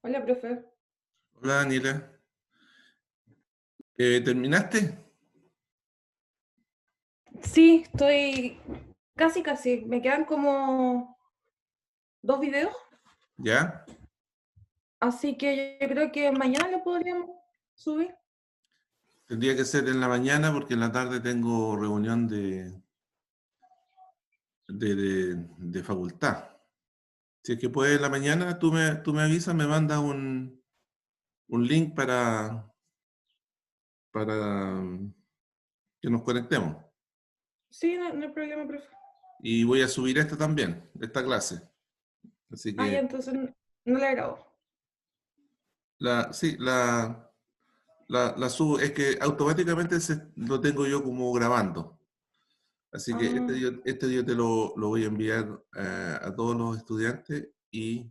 Hola, profe. Hola Daniela. ¿Terminaste? Sí, estoy casi. Me quedan como dos videos, ¿Ya? así que yo creo que mañana lo podríamos subir. Tendría que ser en la mañana porque en la tarde tengo reunión de facultad. Si es que puedes en la mañana, tú me avisas, me mandas un link para que nos conectemos. Sí, no hay problema, profe. Y voy a subir esta también, esta clase. Así Ah, ya, que entonces no la grabo. sí, la subo. Es que automáticamente lo tengo yo como grabando. Así que Ah, este día te lo voy a enviar a todos los estudiantes y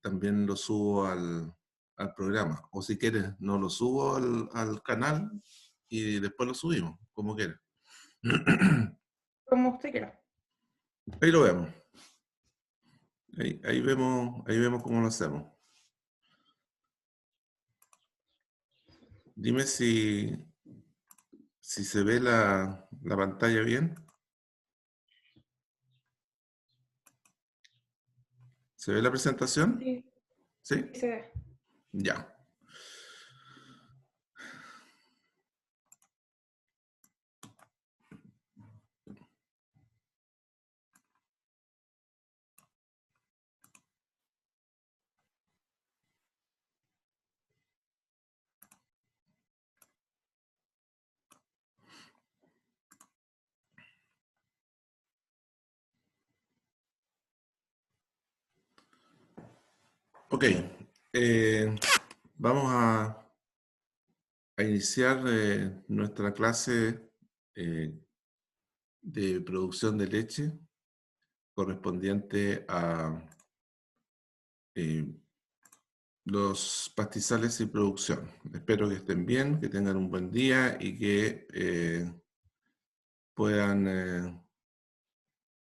también lo subo al programa. O si quieres, no lo subo al canal y después lo subimos, como quieras. como usted quiera. Ahí lo vemos. Ahí vemos cómo lo hacemos. Dime si se ve la pantalla bien. ¿Se ve la presentación? Sí, ¿Sí? sí se ve. Ya. Ok. Vamos a iniciar nuestra clase eh, de producción de leche correspondiente a eh, los pastizales y producción. Espero que estén bien, que tengan un buen día y que puedan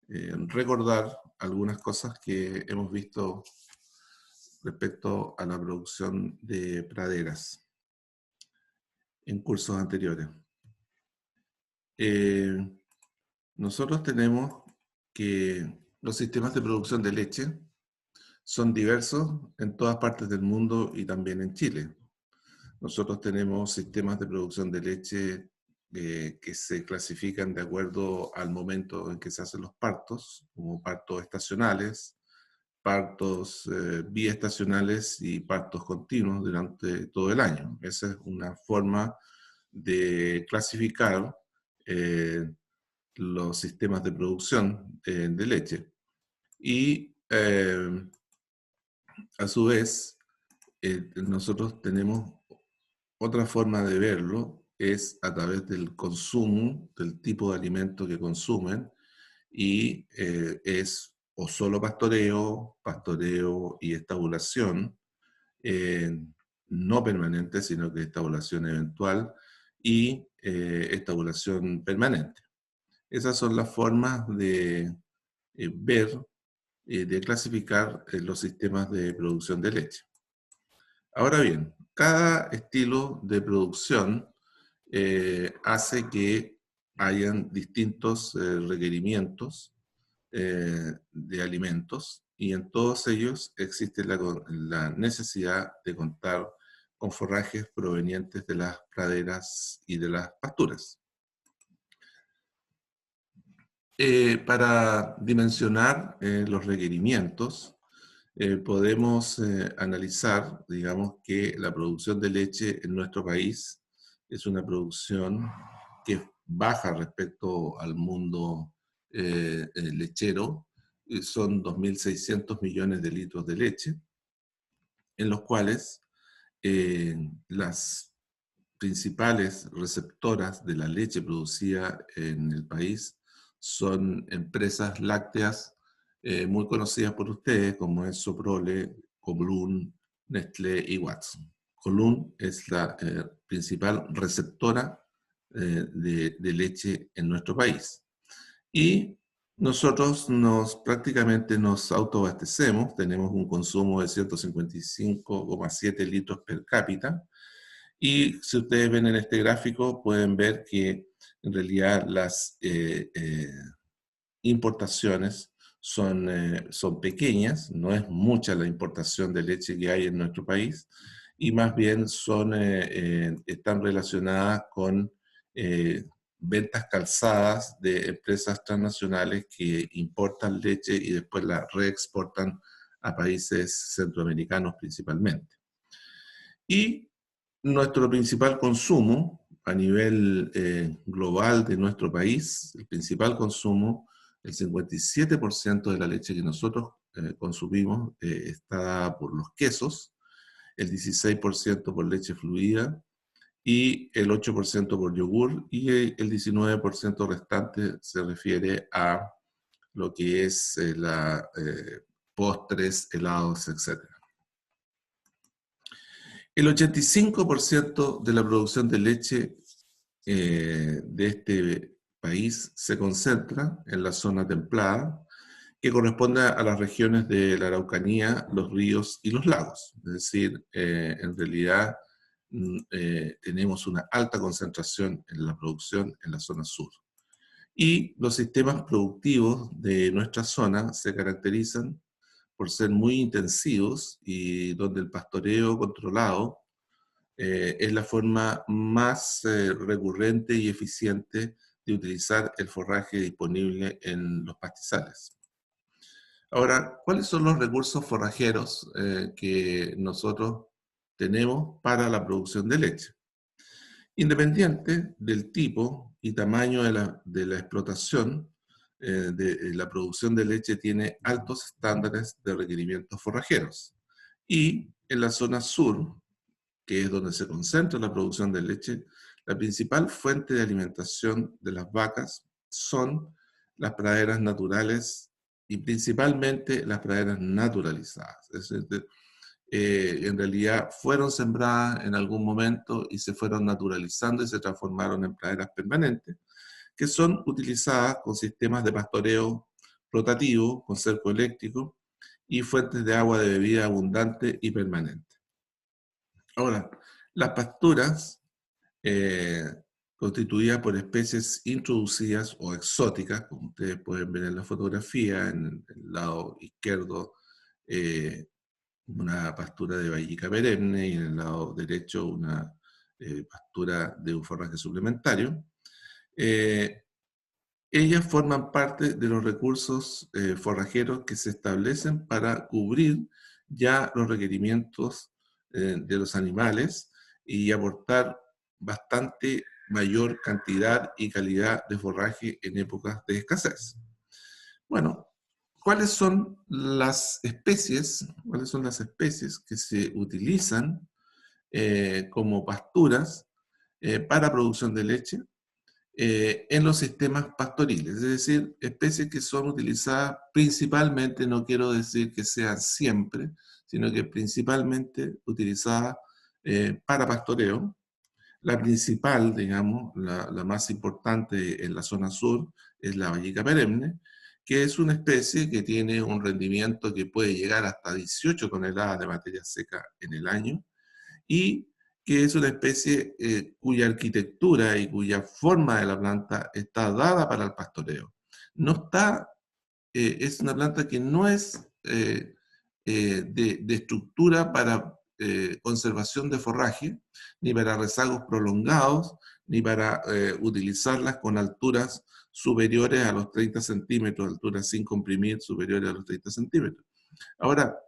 recordar algunas cosas que hemos visto respecto a la producción de praderas en cursos anteriores. Eh, Nosotros tenemos que los sistemas de producción de leche son diversos en todas partes del mundo y también en Chile. Nosotros tenemos sistemas de producción de leche que se clasifican de acuerdo al momento en que se hacen los partos, como partos estacionales, partos biestacionales y partos continuos durante todo el año. Esa es una forma de clasificar eh, los sistemas de producción de leche. Y a su vez, nosotros tenemos otra forma de verlo, es a través del consumo, del tipo de alimento que consumen, y es o solo pastoreo, pastoreo y estabulación, eh, no permanente, sino que estabulación eventual y estabulación permanente. Esas son las formas de ver, de clasificar los sistemas de producción de leche. Ahora bien, cada estilo de producción hace que hayan distintos requerimientos de alimentos y en todos ellos existe la necesidad de contar con forrajes provenientes de las praderas y de las pasturas. Para dimensionar los requerimientos, podemos analizar, digamos, que la producción de leche en nuestro país es una producción que es baja respecto al mundo lechero. Son 2.600 millones de litros de leche, en los cuales las principales receptoras de la leche producida en el país son empresas lácteas muy conocidas por ustedes, como es Soprole, Colún, Nestlé y Watson. Colún es la principal receptora de leche en nuestro país. Y Nosotros prácticamente nos autoabastecemos, tenemos un consumo de 155,7 litros per cápita, y si ustedes ven en este gráfico pueden ver que en realidad las importaciones son pequeñas, no es mucha la importación de leche que hay en nuestro país, y más bien están relacionadas con eh, ventas calzadas de empresas transnacionales que importan leche y después la reexportan a países centroamericanos principalmente. Y nuestro principal consumo a nivel global de nuestro país, el principal consumo, el 57% de la leche que nosotros consumimos está dada por los quesos, el 16% por leche fluida y el 8% por yogur, y el 19% restante se refiere a lo que es postres, helados, etc. El 85% de la producción de leche de este país se concentra en la zona templada, que corresponde a las regiones de la Araucanía, los ríos y los lagos. Es decir, en realidad tenemos una alta concentración en la producción en la zona sur. Y los sistemas productivos de nuestra zona se caracterizan por ser muy intensivos y donde el pastoreo controlado es la forma más recurrente y eficiente de utilizar el forraje disponible en los pastizales. Ahora, ¿cuáles son los recursos forrajeros que nosotros tenemos para la producción de leche? Independiente del tipo y tamaño de la explotación, la producción de leche tiene altos estándares de requerimientos forrajeros. Y en la zona sur, que es donde se concentra la producción de leche, la principal fuente de alimentación de las vacas son las praderas naturales y principalmente las praderas naturalizadas. Es decir, en realidad fueron sembradas en algún momento y se fueron naturalizando y se transformaron en praderas permanentes, que son utilizadas con sistemas de pastoreo rotativo, con cerco eléctrico y fuentes de agua de bebida abundante y permanente. Ahora, las pasturas eh, constituidas por especies introducidas o exóticas, como ustedes pueden ver en la fotografía, en el lado izquierdo una pastura de vallica perenne y en el lado derecho una pastura de un forraje suplementario. Eh, Ellas forman parte de los recursos forrajeros que se establecen para cubrir ya los requerimientos de los animales y aportar bastante mayor cantidad y calidad de forraje en épocas de escasez. Bueno, ¿cuáles son las especies? ¿Cuáles son las especies que se utilizan como pasturas para producción de leche? En los sistemas pastoriles, es decir, especies que son utilizadas principalmente, no quiero decir que sean siempre, sino que principalmente utilizadas para pastoreo. La principal, digamos, la más importante en la zona sur es la vallica perenne, que es una especie que tiene un rendimiento que puede llegar hasta 18 toneladas de materia seca en el año, y que es una especie cuya arquitectura y cuya forma de la planta está dada para el pastoreo. No está, es una planta que no es de estructura para conservación de forraje, ni para rezagos prolongados, ni para utilizarlas con alturas superiores a los 30 centímetros, alturas sin comprimir superiores a los 30 centímetros. Ahora,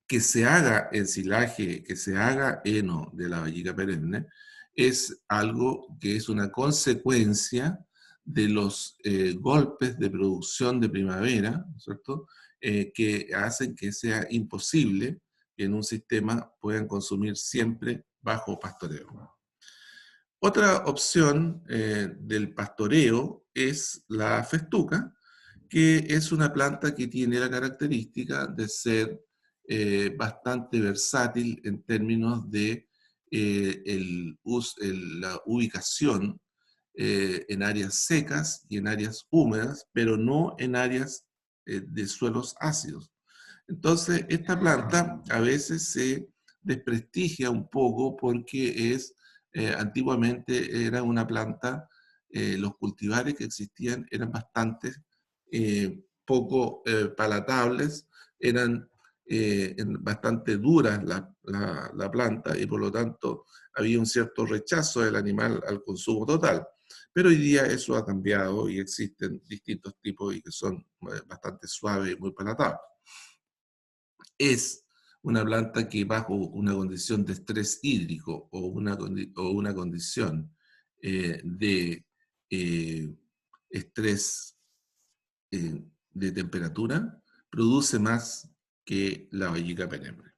que se haga ensilaje, que se haga heno de la vallica perenne, es algo que es una consecuencia de los golpes de producción de primavera, ¿cierto? Que hacen que sea imposible que en un sistema puedan consumir siempre bajo pastoreo. Otra opción del pastoreo es la festuca, que es una planta que tiene la característica de ser bastante versátil en términos de la ubicación en áreas secas y en áreas húmedas, pero no en áreas de suelos ácidos. Entonces, esta planta a veces se desprestigia un poco porque antiguamente era una planta, los cultivares que existían eran bastante poco palatables, eran bastante duras la planta y por lo tanto había un cierto rechazo del animal al consumo total. Pero hoy día eso ha cambiado y existen distintos tipos y que son bastante suaves y muy palatables. Es una planta que bajo una condición de estrés hídrico o una condición de eh, estrés de temperatura, produce más que la vallica perenne.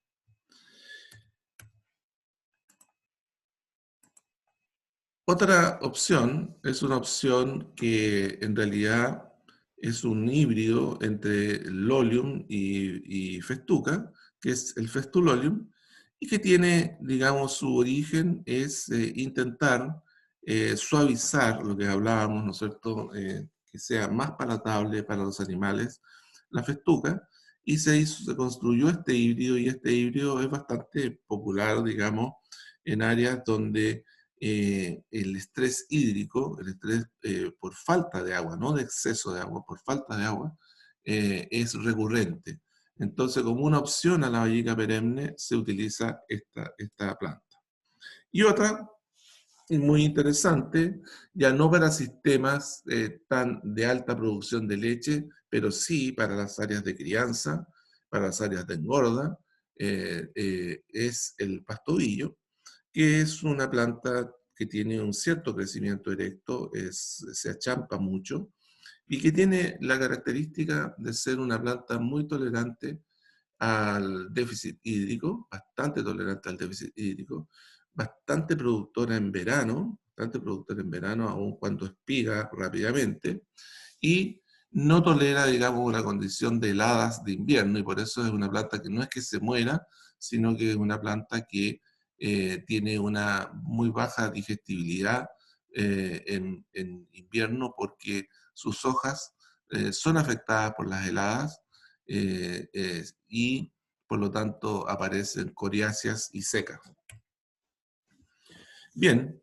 Otra opción es una opción que en realidad es un híbrido entre Lolium y Festuca, que es el Festulolium, y que tiene, digamos, su origen es intentar suavizar lo que hablábamos, ¿no es cierto?, que sea más palatable para los animales, la Festuca, y se construyó este híbrido, y este híbrido es bastante popular, digamos, en áreas donde el estrés hídrico, el estrés por falta de agua, no de exceso de agua, por falta de agua, es recurrente. Entonces, como una opción a la vallica perenne, se utiliza esta planta. Y otra, muy interesante, ya no para sistemas tan de alta producción de leche, pero sí para las áreas de crianza, para las áreas de engorda, es el pastobillo, que es una planta que tiene un cierto crecimiento erecto, se achampa mucho y que tiene la característica de ser una planta muy tolerante al déficit hídrico, bastante tolerante al déficit hídrico, bastante productora en verano, aun cuando espiga rápidamente, y no tolera, digamos, una condición de heladas de invierno, y por eso es una planta que no es que se muera, sino que es una planta que tiene una muy baja digestibilidad en invierno porque sus hojas son afectadas por las heladas y por lo tanto aparecen coriáceas y secas. Bien,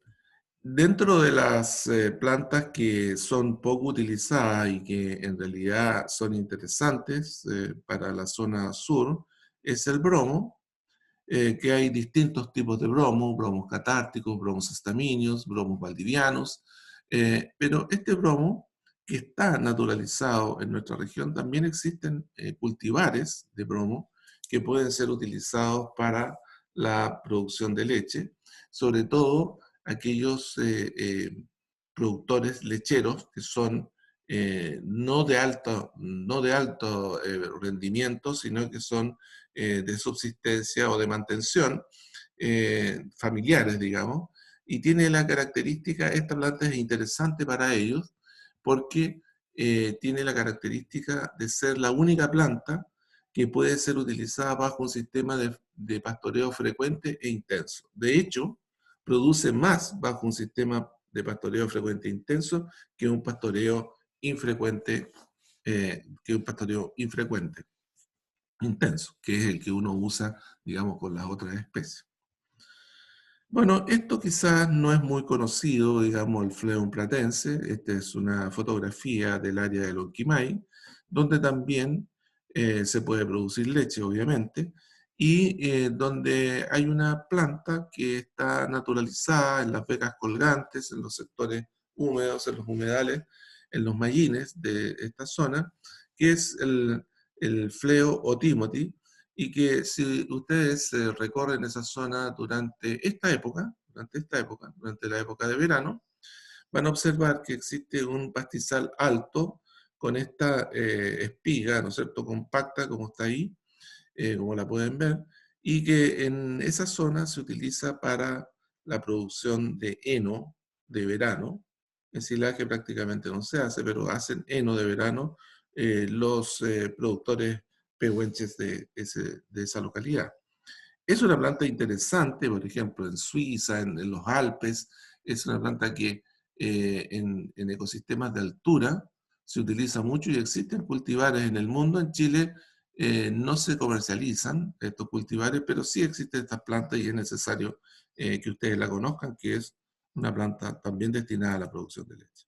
dentro de las plantas que son poco utilizadas y que en realidad son interesantes para la zona sur, es el bromo, que hay distintos tipos de bromo, bromos catárticos, bromos estamíneos, bromos valdivianos, pero este bromo que está naturalizado en nuestra región, también existen cultivares de bromo que pueden ser utilizados para la producción de leche, sobre todo aquellos productores lecheros que son no de alto rendimiento, sino que son de subsistencia o de mantención, familiares, digamos, y tiene la característica, esta planta es interesante para ellos, porque tiene la característica de ser la única planta que puede ser utilizada bajo un sistema de pastoreo frecuente e intenso. De hecho, produce más bajo un sistema de pastoreo frecuente e intenso que un pastoreo infrecuente, intenso, que es el que uno usa, digamos, con las otras especies. Bueno, esto quizás no es muy conocido, digamos, el Phleum platense. Esta es una fotografía del área del Lonquimay, donde también se puede producir leche, obviamente, y donde hay una planta que está naturalizada en las becas colgantes, en los sectores húmedos, en los humedales, en los mallines de esta zona, que es el Phleo o Timothy, y que si ustedes recorren esa zona durante la época de verano, van a observar que existe un pastizal alto con esta espiga, ¿no es cierto?, compacta como está ahí, como la pueden ver, y que en esa zona se utiliza para la producción de heno de verano. En silage prácticamente no se hace, pero hacen heno de verano los productores pehuenches de esa localidad. Es una planta interesante, por ejemplo, en Suiza, en los Alpes, es una planta que en ecosistemas de altura, se utiliza mucho y existen cultivares en el mundo. En Chile no se comercializan estos cultivares, pero sí existen estas plantas y es necesario que ustedes la conozcan, que es una planta también destinada a la producción de leche.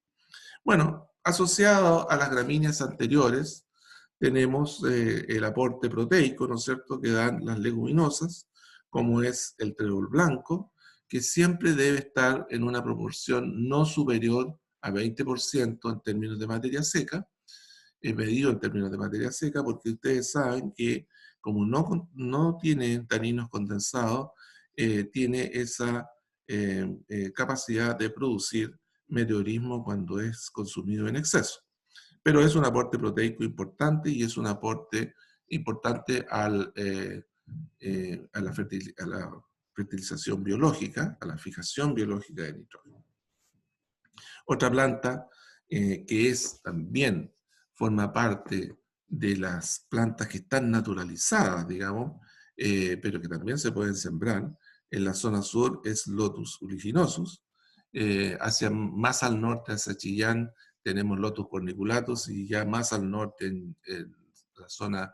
Bueno, asociado a las gramíneas anteriores, tenemos el aporte proteico, ¿no es cierto?, que dan las leguminosas, como es el trébol blanco, que siempre debe estar en una proporción no superior a 20% en términos de materia seca, medido en términos de materia seca, porque ustedes saben que como no tiene taninos condensados, tiene esa capacidad de producir meteorismo cuando es consumido en exceso. Pero es un aporte proteico importante y es un aporte importante a la fertilización biológica, a la fijación biológica de nitrógeno. Otra planta que también forma parte de las plantas que están naturalizadas, digamos, pero que también se pueden sembrar en la zona sur es Lotus uliginosus. Más al norte, hacia Chillán, tenemos Lotus corniculatus y ya más al norte, en la zona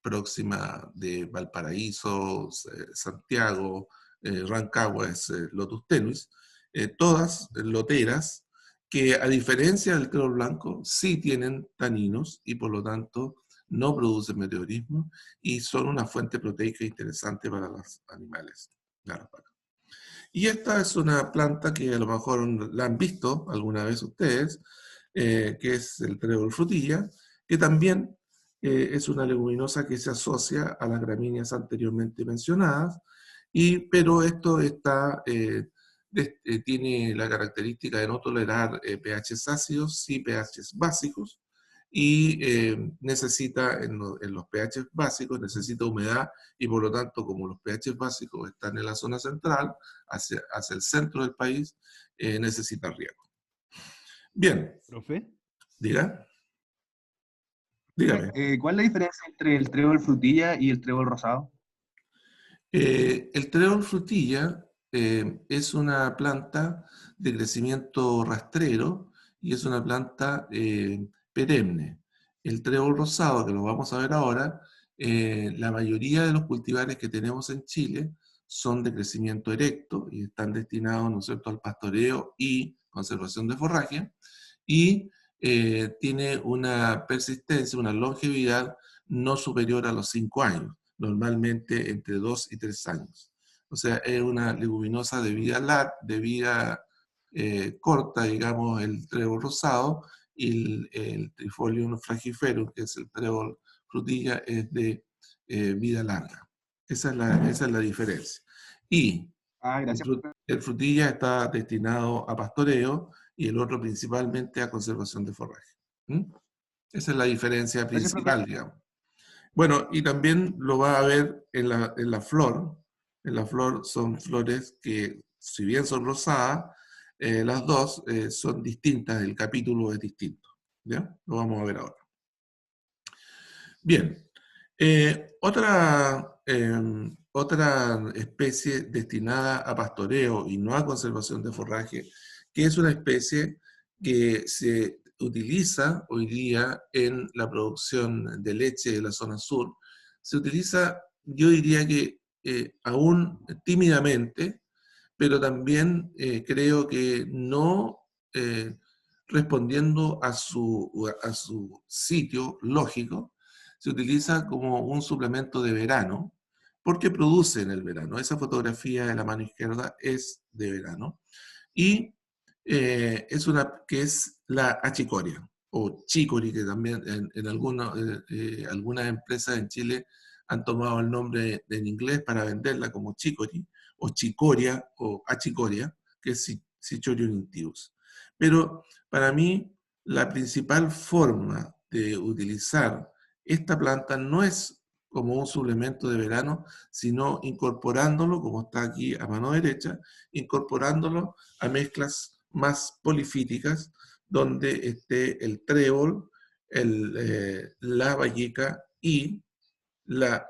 próxima de Valparaíso, Santiago, Rancagua, es Lotus tenuis. Todas loteras que a diferencia del trébol blanco sí tienen taninos y por lo tanto no producen meteorismo y son una fuente proteica interesante para los animales. Y esta es una planta que a lo mejor la han visto alguna vez ustedes, que es el trébol frutilla, que también es una leguminosa que se asocia a las gramíneas anteriormente mencionadas, pero esto tiene la característica de no tolerar pHs ácidos y pHs básicos, y necesita, en los pH básicos, necesita humedad, y por lo tanto, como los pH básicos están en la zona central, hacia el centro del país, necesita riego. Bien, Profe, diga, dígame. ¿cuál es la diferencia entre el trébol frutilla y el trébol rosado? El trébol frutilla es una planta de crecimiento rastrero y es una planta perenne. El trébol rosado, que lo vamos a ver ahora, la mayoría de los cultivares que tenemos en Chile son de crecimiento erecto y están destinados, ¿no es cierto?, al pastoreo y conservación de forraje, y tiene una persistencia, una longevidad no superior a los 5 años, normalmente entre 2 y 3 años. O sea, es una leguminosa de vida corta, digamos, el trébol rosado, y el Trifolium fragiferum, que es el trébol frutilla, es de vida larga. Esa es la diferencia. Y Ah, gracias, profe. el frutilla está destinado a pastoreo y el otro principalmente a conservación de forraje. ¿Mm? Esa es la diferencia Gracias, profe. principal, digamos. Bueno, y también lo va a ver en la flor. En la flor son flores que, si bien son rosadas, las dos son distintas, el capítulo es distinto. ¿Ya? Lo vamos a ver ahora. Bien. Otra especie destinada a pastoreo y no a conservación de forraje, que es una especie que se utiliza hoy día en la producción de leche de la zona sur, se utiliza, yo diría que aún tímidamente, pero también creo que no respondiendo a su sitio lógico. Se utiliza como un suplemento de verano, porque produce en el verano. Esa fotografía de la mano izquierda es de verano. Y que es la achicoria, o chicory, que también en algunas empresas en Chile han tomado el nombre en inglés para venderla como chicory, o chicoria, o achicoria, que es Cichorium intivus. Pero para mí, la principal forma de utilizar esta planta no es como un suplemento de verano, sino incorporándolo, como está aquí a mano derecha, incorporándolo a mezclas más polifíticas, donde esté el trébol, la vallica y la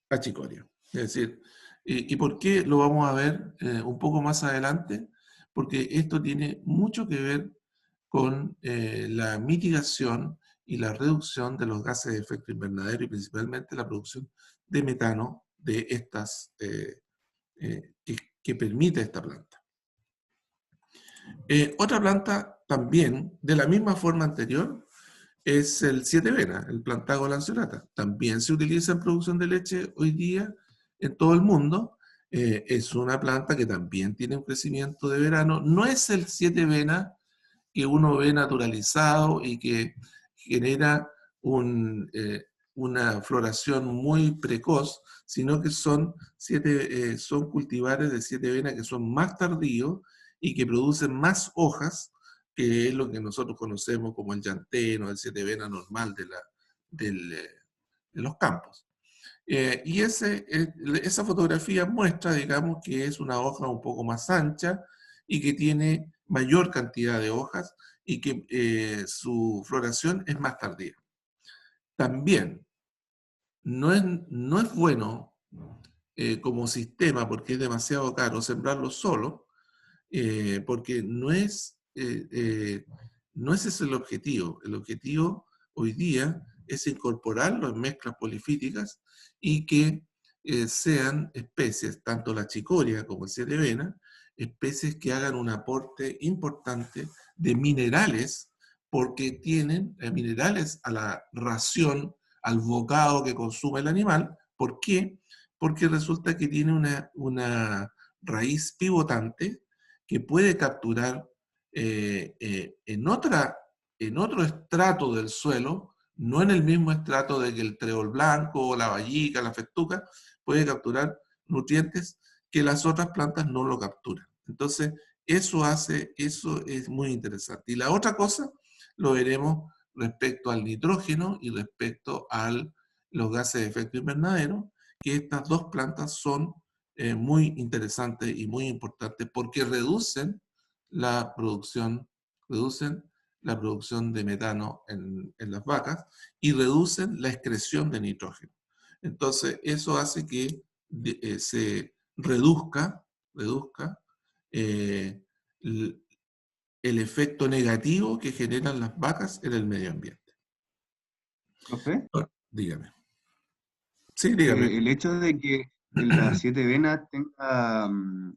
achicoria. Es decir, ¿y por qué lo vamos a ver un poco más adelante? porque esto tiene mucho que ver con la mitigación y la reducción de los gases de efecto invernadero y principalmente la producción de metano de estas, que permite esta planta. Otra planta también, de la misma forma anterior, es el 7-vena, el Plantago lanceolata. También se utiliza en producción de leche hoy día en todo el mundo. Es una planta que también tiene un crecimiento de verano. No es el 7-vena que uno ve naturalizado y que genera una floración muy precoz, sino que son cultivares de 7-vena que son más tardíos y que producen más hojas, que es lo que nosotros conocemos como el llanteno, el 7-vena normal de los campos. Y esa fotografía muestra, digamos, que es una hoja un poco más ancha y que tiene mayor cantidad de hojas y que su floración es más tardía. También no es bueno como sistema, porque es demasiado caro, sembrarlo solo, porque no ese es el objetivo. El objetivo hoy día es incorporarlo en mezclas polifíticas y que sean especies, tanto la chicoria como el 7-vena, especies que hagan un aporte importante de minerales, porque tienen minerales a la ración, al bocado que consume el animal. ¿Por qué? Porque resulta que tiene una raíz pivotante que puede capturar en otro estrato del suelo, no en el mismo estrato de que el trébol blanco, la vallica, la festuca, puede capturar nutrientes que las otras plantas no lo capturan. Entonces, eso es muy interesante. Y la otra cosa lo veremos respecto al nitrógeno y respecto a los gases de efecto invernadero, que estas dos plantas son muy interesantes y muy importantes porque reducen la producción de metano en las vacas y reducen la excreción de nitrógeno. Entonces, eso hace que se reduzca eh, el efecto negativo que generan las vacas en el medio ambiente. Profe, Dígame. Sí, dígame. el hecho de que la 7-vena tenga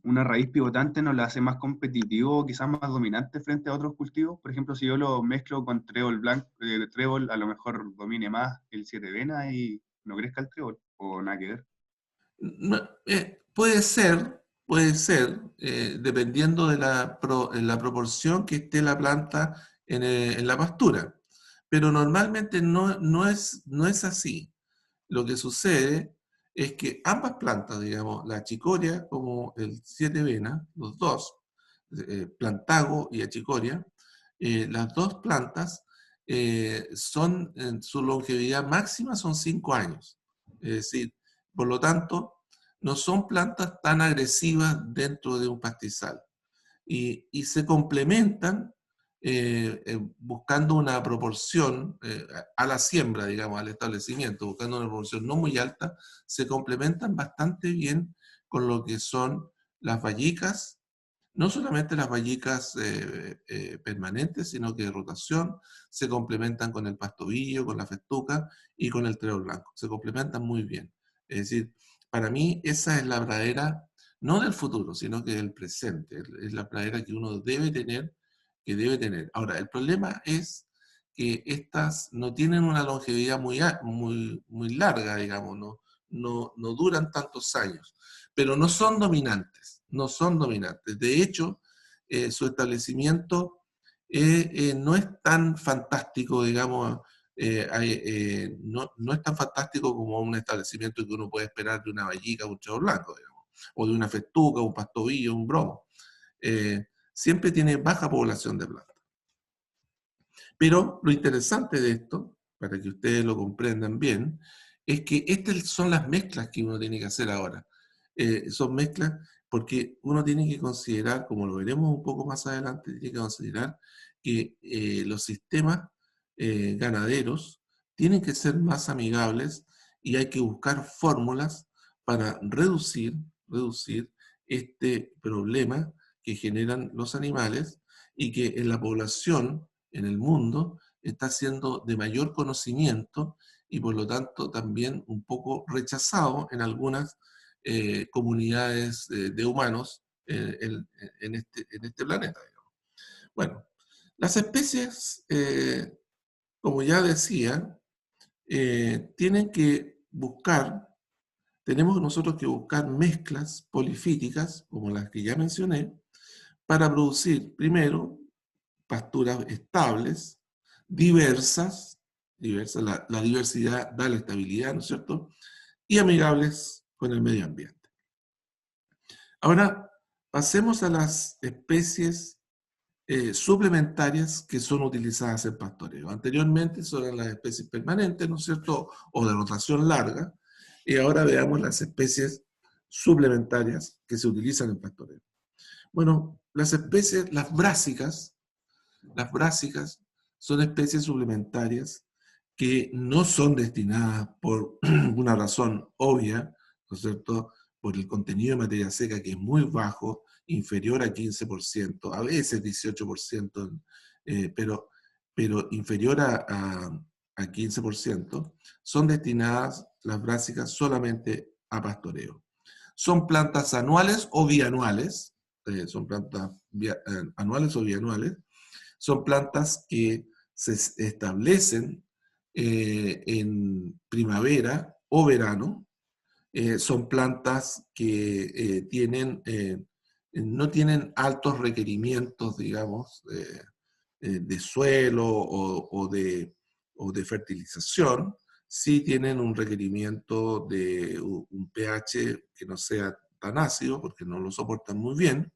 una raíz pivotante no la hace más competitivo, quizás más dominante frente a otros cultivos. Por ejemplo, si yo lo mezclo con trébol blanco, trébol a lo mejor domine más el 7-vena y no crezca el trébol, o nada que ver. Puede ser, dependiendo de la proporción que esté la planta en la pastura. Pero normalmente no es así. Lo que sucede es que ambas plantas, digamos, la chicoria como el 7-vena, los dos, plantago y achicoria, las dos plantas en su longevidad máxima son 5 años. Es decir, por lo tanto, no son plantas tan agresivas dentro de un pastizal. Y se complementan buscando una proporción a la siembra, digamos, al establecimiento, buscando una proporción no muy alta, se complementan bastante bien con lo que son las vallicas, no solamente las vallicas permanentes, sino que de rotación, se complementan con el pastobillo, con la festuca y con el trébol blanco. Se complementan muy bien. Es decir, para mí esa es la pradera, no del futuro, sino que del presente. Es la pradera que uno debe tener, que debe tener. Ahora, el problema es que estas no tienen una longevidad muy larga, digamos, no duran tantos años, pero no son dominantes, no son dominantes. De hecho, su establecimiento no es tan fantástico, digamos, no es tan fantástico como un establecimiento que uno puede esperar de una vallica o un trébol blanco, digamos, o de una festuca, un pastobillo, un bromo. Siempre tiene baja población de plantas. Pero lo interesante de esto, para que ustedes lo comprendan bien, es que estas son las mezclas que uno tiene que hacer ahora. Son mezclas porque uno tiene que considerar, como lo veremos un poco más adelante, tiene que considerar que los sistemas ganaderos tienen que ser más amigables y hay que buscar fórmulas para reducir este problema que generan los animales y que en la población, en el mundo, está siendo de mayor conocimiento y por lo tanto también un poco rechazado en algunas comunidades de humanos en este planeta. Bueno, las especies, como ya decía, tienen que buscar, tenemos nosotros que buscar mezclas polifíticas, como las que ya mencioné, para producir, primero, pasturas estables, diversas, la diversidad da la estabilidad, ¿no es cierto?, y amigables con el medio ambiente. Ahora, pasemos a las especies suplementarias que son utilizadas en pastoreo. Anteriormente son las especies permanentes, ¿no es cierto?, o de rotación larga, y ahora veamos las especies suplementarias que se utilizan en pastoreo. Bueno, las especies, las brásicas son especies suplementarias que no son destinadas por una razón obvia, ¿no es cierto?, por el contenido de materia seca que es muy bajo, inferior a 15%, a veces 18%, pero inferior a 15%, son destinadas las brásicas solamente a pastoreo. Son plantas anuales o bianuales, son plantas anuales o bianuales, son plantas que se establecen en primavera o verano, son plantas que no tienen altos requerimientos, digamos, de suelo o de fertilización, sí tienen un requerimiento de un pH que no sea tan ácido, porque no lo soportan muy bien,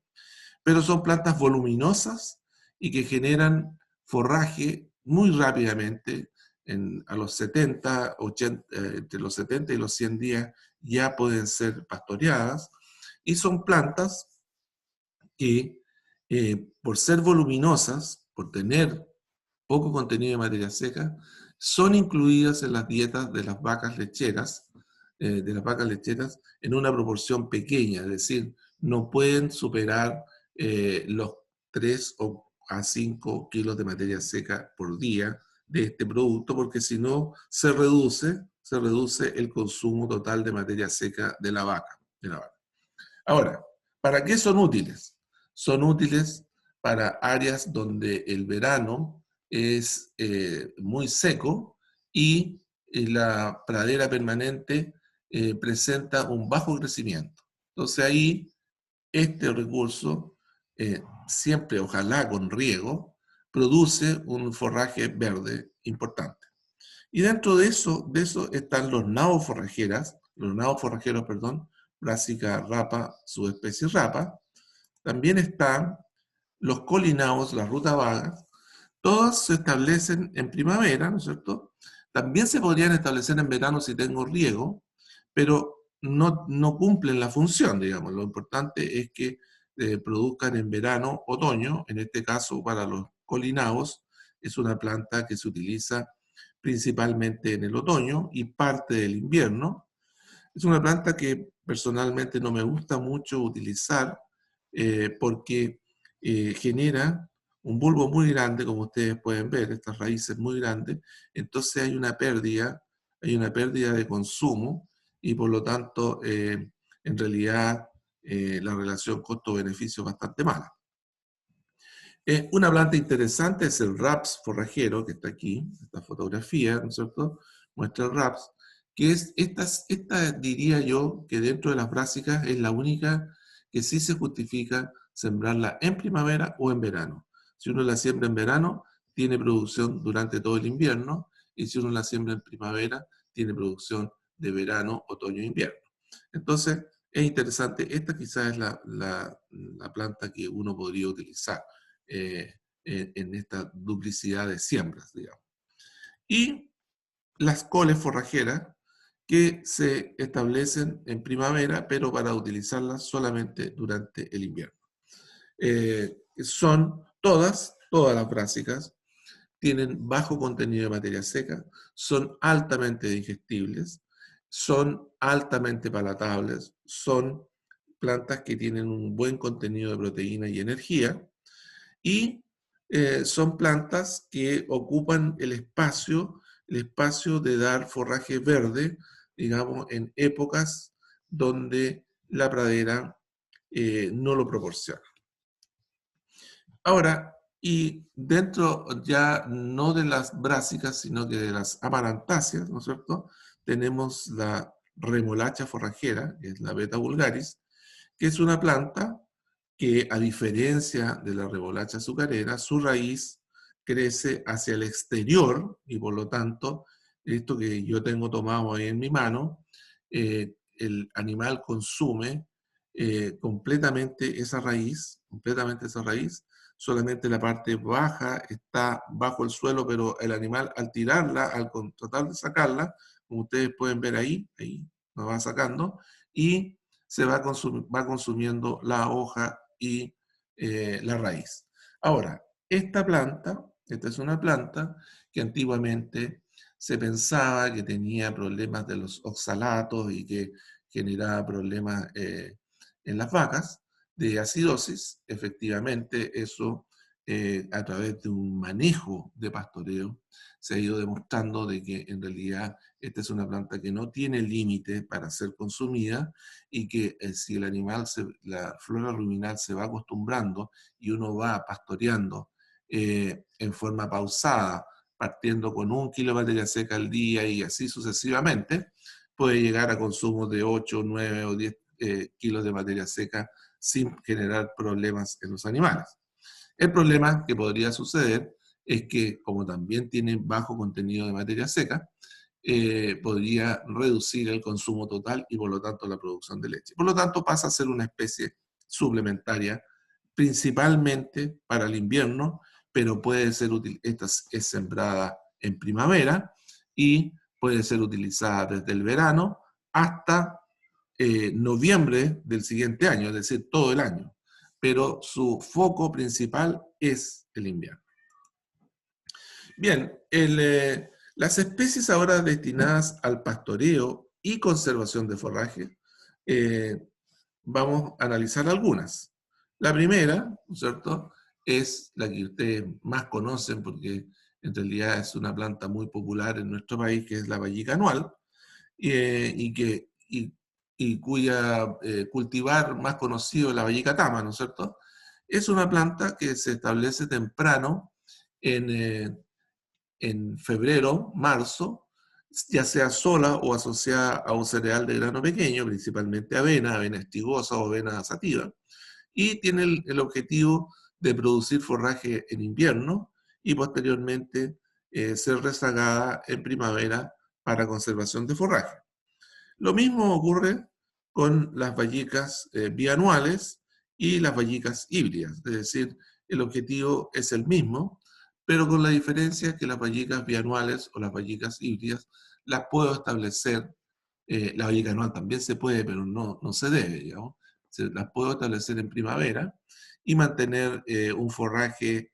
pero son plantas voluminosas y que generan forraje muy rápidamente. A los 70, 80, entre los 70 y los 100 días ya pueden ser pastoreadas, y son plantas que por ser voluminosas, por tener poco contenido de materia seca, son incluidas en las dietas de las vacas lecheras, en una proporción pequeña, es decir, no pueden superar los 3 a 5 kilos de materia seca por día de este producto, porque si no se reduce el consumo total de materia seca de la vaca. Ahora, ¿para qué son útiles? Son útiles para áreas donde el verano es muy seco y la pradera permanente presenta un bajo crecimiento. Entonces ahí este recurso, siempre ojalá con riego, produce un forraje verde importante. Y dentro de eso están los nabos forrajeros, Brassica rapa, subespecie rapa. También están los colinabos, las rutabagas. Todas se establecen en primavera, ¿no es cierto? También se podrían establecer en verano si tengo riego, pero no cumplen la función, digamos. Lo importante es que produzcan en verano, otoño. En este caso, para los colinabos, es una planta que se utiliza principalmente en el otoño y parte del invierno. Es una planta que personalmente no me gusta mucho utilizar porque genera un bulbo muy grande, como ustedes pueden ver, estas raíces muy grandes, entonces hay una pérdida de consumo y por lo tanto en realidad la relación costo-beneficio es bastante mala. Una planta interesante es el raps forrajero, que está aquí, esta fotografía, ¿no es cierto? Muestra el raps, que es esta diría yo que dentro de las brásicas es la única que sí se justifica sembrarla en primavera o en verano. Si uno la siembra en verano, tiene producción durante todo el invierno, y si uno la siembra en primavera, tiene producción de verano, otoño e invierno. Entonces, es interesante, esta quizás es la planta que uno podría utilizar en esta duplicidad de siembras, digamos. Y las coles forrajeras, que se establecen en primavera, pero para utilizarlas solamente durante el invierno. Son todas las brásicas, tienen bajo contenido de materia seca, son altamente digestibles, son altamente palatables, son plantas que tienen un buen contenido de proteína y energía, y son plantas que ocupan el espacio de dar forraje verde, digamos, en épocas donde la pradera no lo proporciona. Ahora, y dentro ya no de las brásicas, sino que de las amarantáceas, ¿no es cierto?, tenemos la remolacha forrajera, que es la Beta vulgaris, que es una planta que, a diferencia de la remolacha azucarera, su raíz crece hacia el exterior y por lo tanto, esto que yo tengo tomado ahí en mi mano, el animal consume completamente esa raíz, solamente la parte baja está bajo el suelo, pero el animal al tirarla, tratar de sacarla, como ustedes pueden ver ahí lo va sacando, y se va consumiendo la hoja y la raíz. Ahora, esta es una planta que antiguamente se pensaba que tenía problemas de los oxalatos y que generaba problemas en las vacas de acidosis. Efectivamente, eso a través de un manejo de pastoreo se ha ido demostrando de que en realidad esta es una planta que no tiene límite para ser consumida y que si el animal, la flora ruminal se va acostumbrando y uno va pastoreando en forma pausada, partiendo con 1 kilo de materia seca al día y así sucesivamente, puede llegar a consumos de 8, 9 o 10 kilos de materia seca sin generar problemas en los animales. El problema que podría suceder es que, como también tiene bajo contenido de materia seca, podría reducir el consumo total y por lo tanto la producción de leche. Por lo tanto pasa a ser una especie suplementaria, principalmente para el invierno, pero puede ser útil. Esta es sembrada en primavera y puede ser utilizada desde el verano hasta noviembre del siguiente año, es decir, todo el año. Pero su foco principal es el invierno. Bien, las especies ahora destinadas al pastoreo y conservación de forraje, vamos a analizar algunas. La primera, ¿no es cierto?, es la que ustedes más conocen porque en realidad es una planta muy popular en nuestro país, que es la vallica anual, y cuya cultivar más conocido es la vallica tama, ¿no es cierto? Es una planta que se establece temprano en febrero, marzo, ya sea sola o asociada a un cereal de grano pequeño, principalmente avena espigosa o avena sativa, y tiene el objetivo de producir forraje en invierno y posteriormente ser rezagada en primavera para conservación de forraje. Lo mismo ocurre con las vallicas bianuales y las vallicas híbridas, es decir, el objetivo es el mismo, pero con la diferencia que las vallicas bianuales o las vallicas híbridas las puedo establecer, la vallica anual también se puede, pero no se debe, digamos, las puedo establecer en primavera y mantener un forraje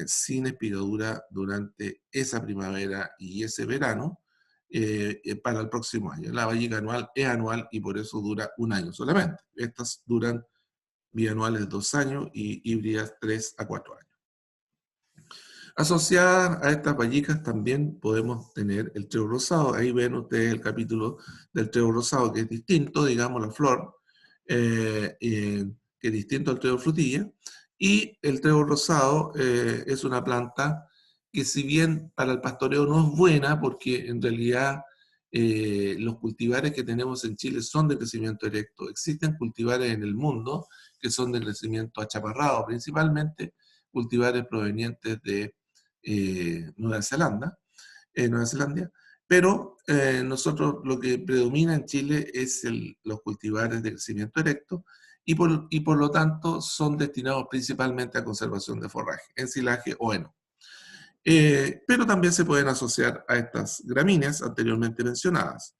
sin espigadura durante esa primavera y ese verano, para el próximo año. La vallica anual es anual y por eso dura 1 año solamente. Estas duran bianuales 2 años y híbridas 3 a 4 años. Asociadas a estas vallicas también podemos tener el trébol rosado. Ahí ven ustedes el capítulo del trébol rosado, que es distinto, digamos, la flor, que es distinto al trébol frutilla. Y el trébol rosado es una planta que, si bien para el pastoreo no es buena, porque en realidad los cultivares que tenemos en Chile son de crecimiento erecto. Existen cultivares en el mundo que son de crecimiento achaparrado, principalmente cultivares provenientes de Nueva Zelanda, pero nosotros lo que predomina en Chile es los cultivares de crecimiento erecto y por lo tanto son destinados principalmente a conservación de forraje, ensilaje o heno. Pero también se pueden asociar a estas gramíneas anteriormente mencionadas.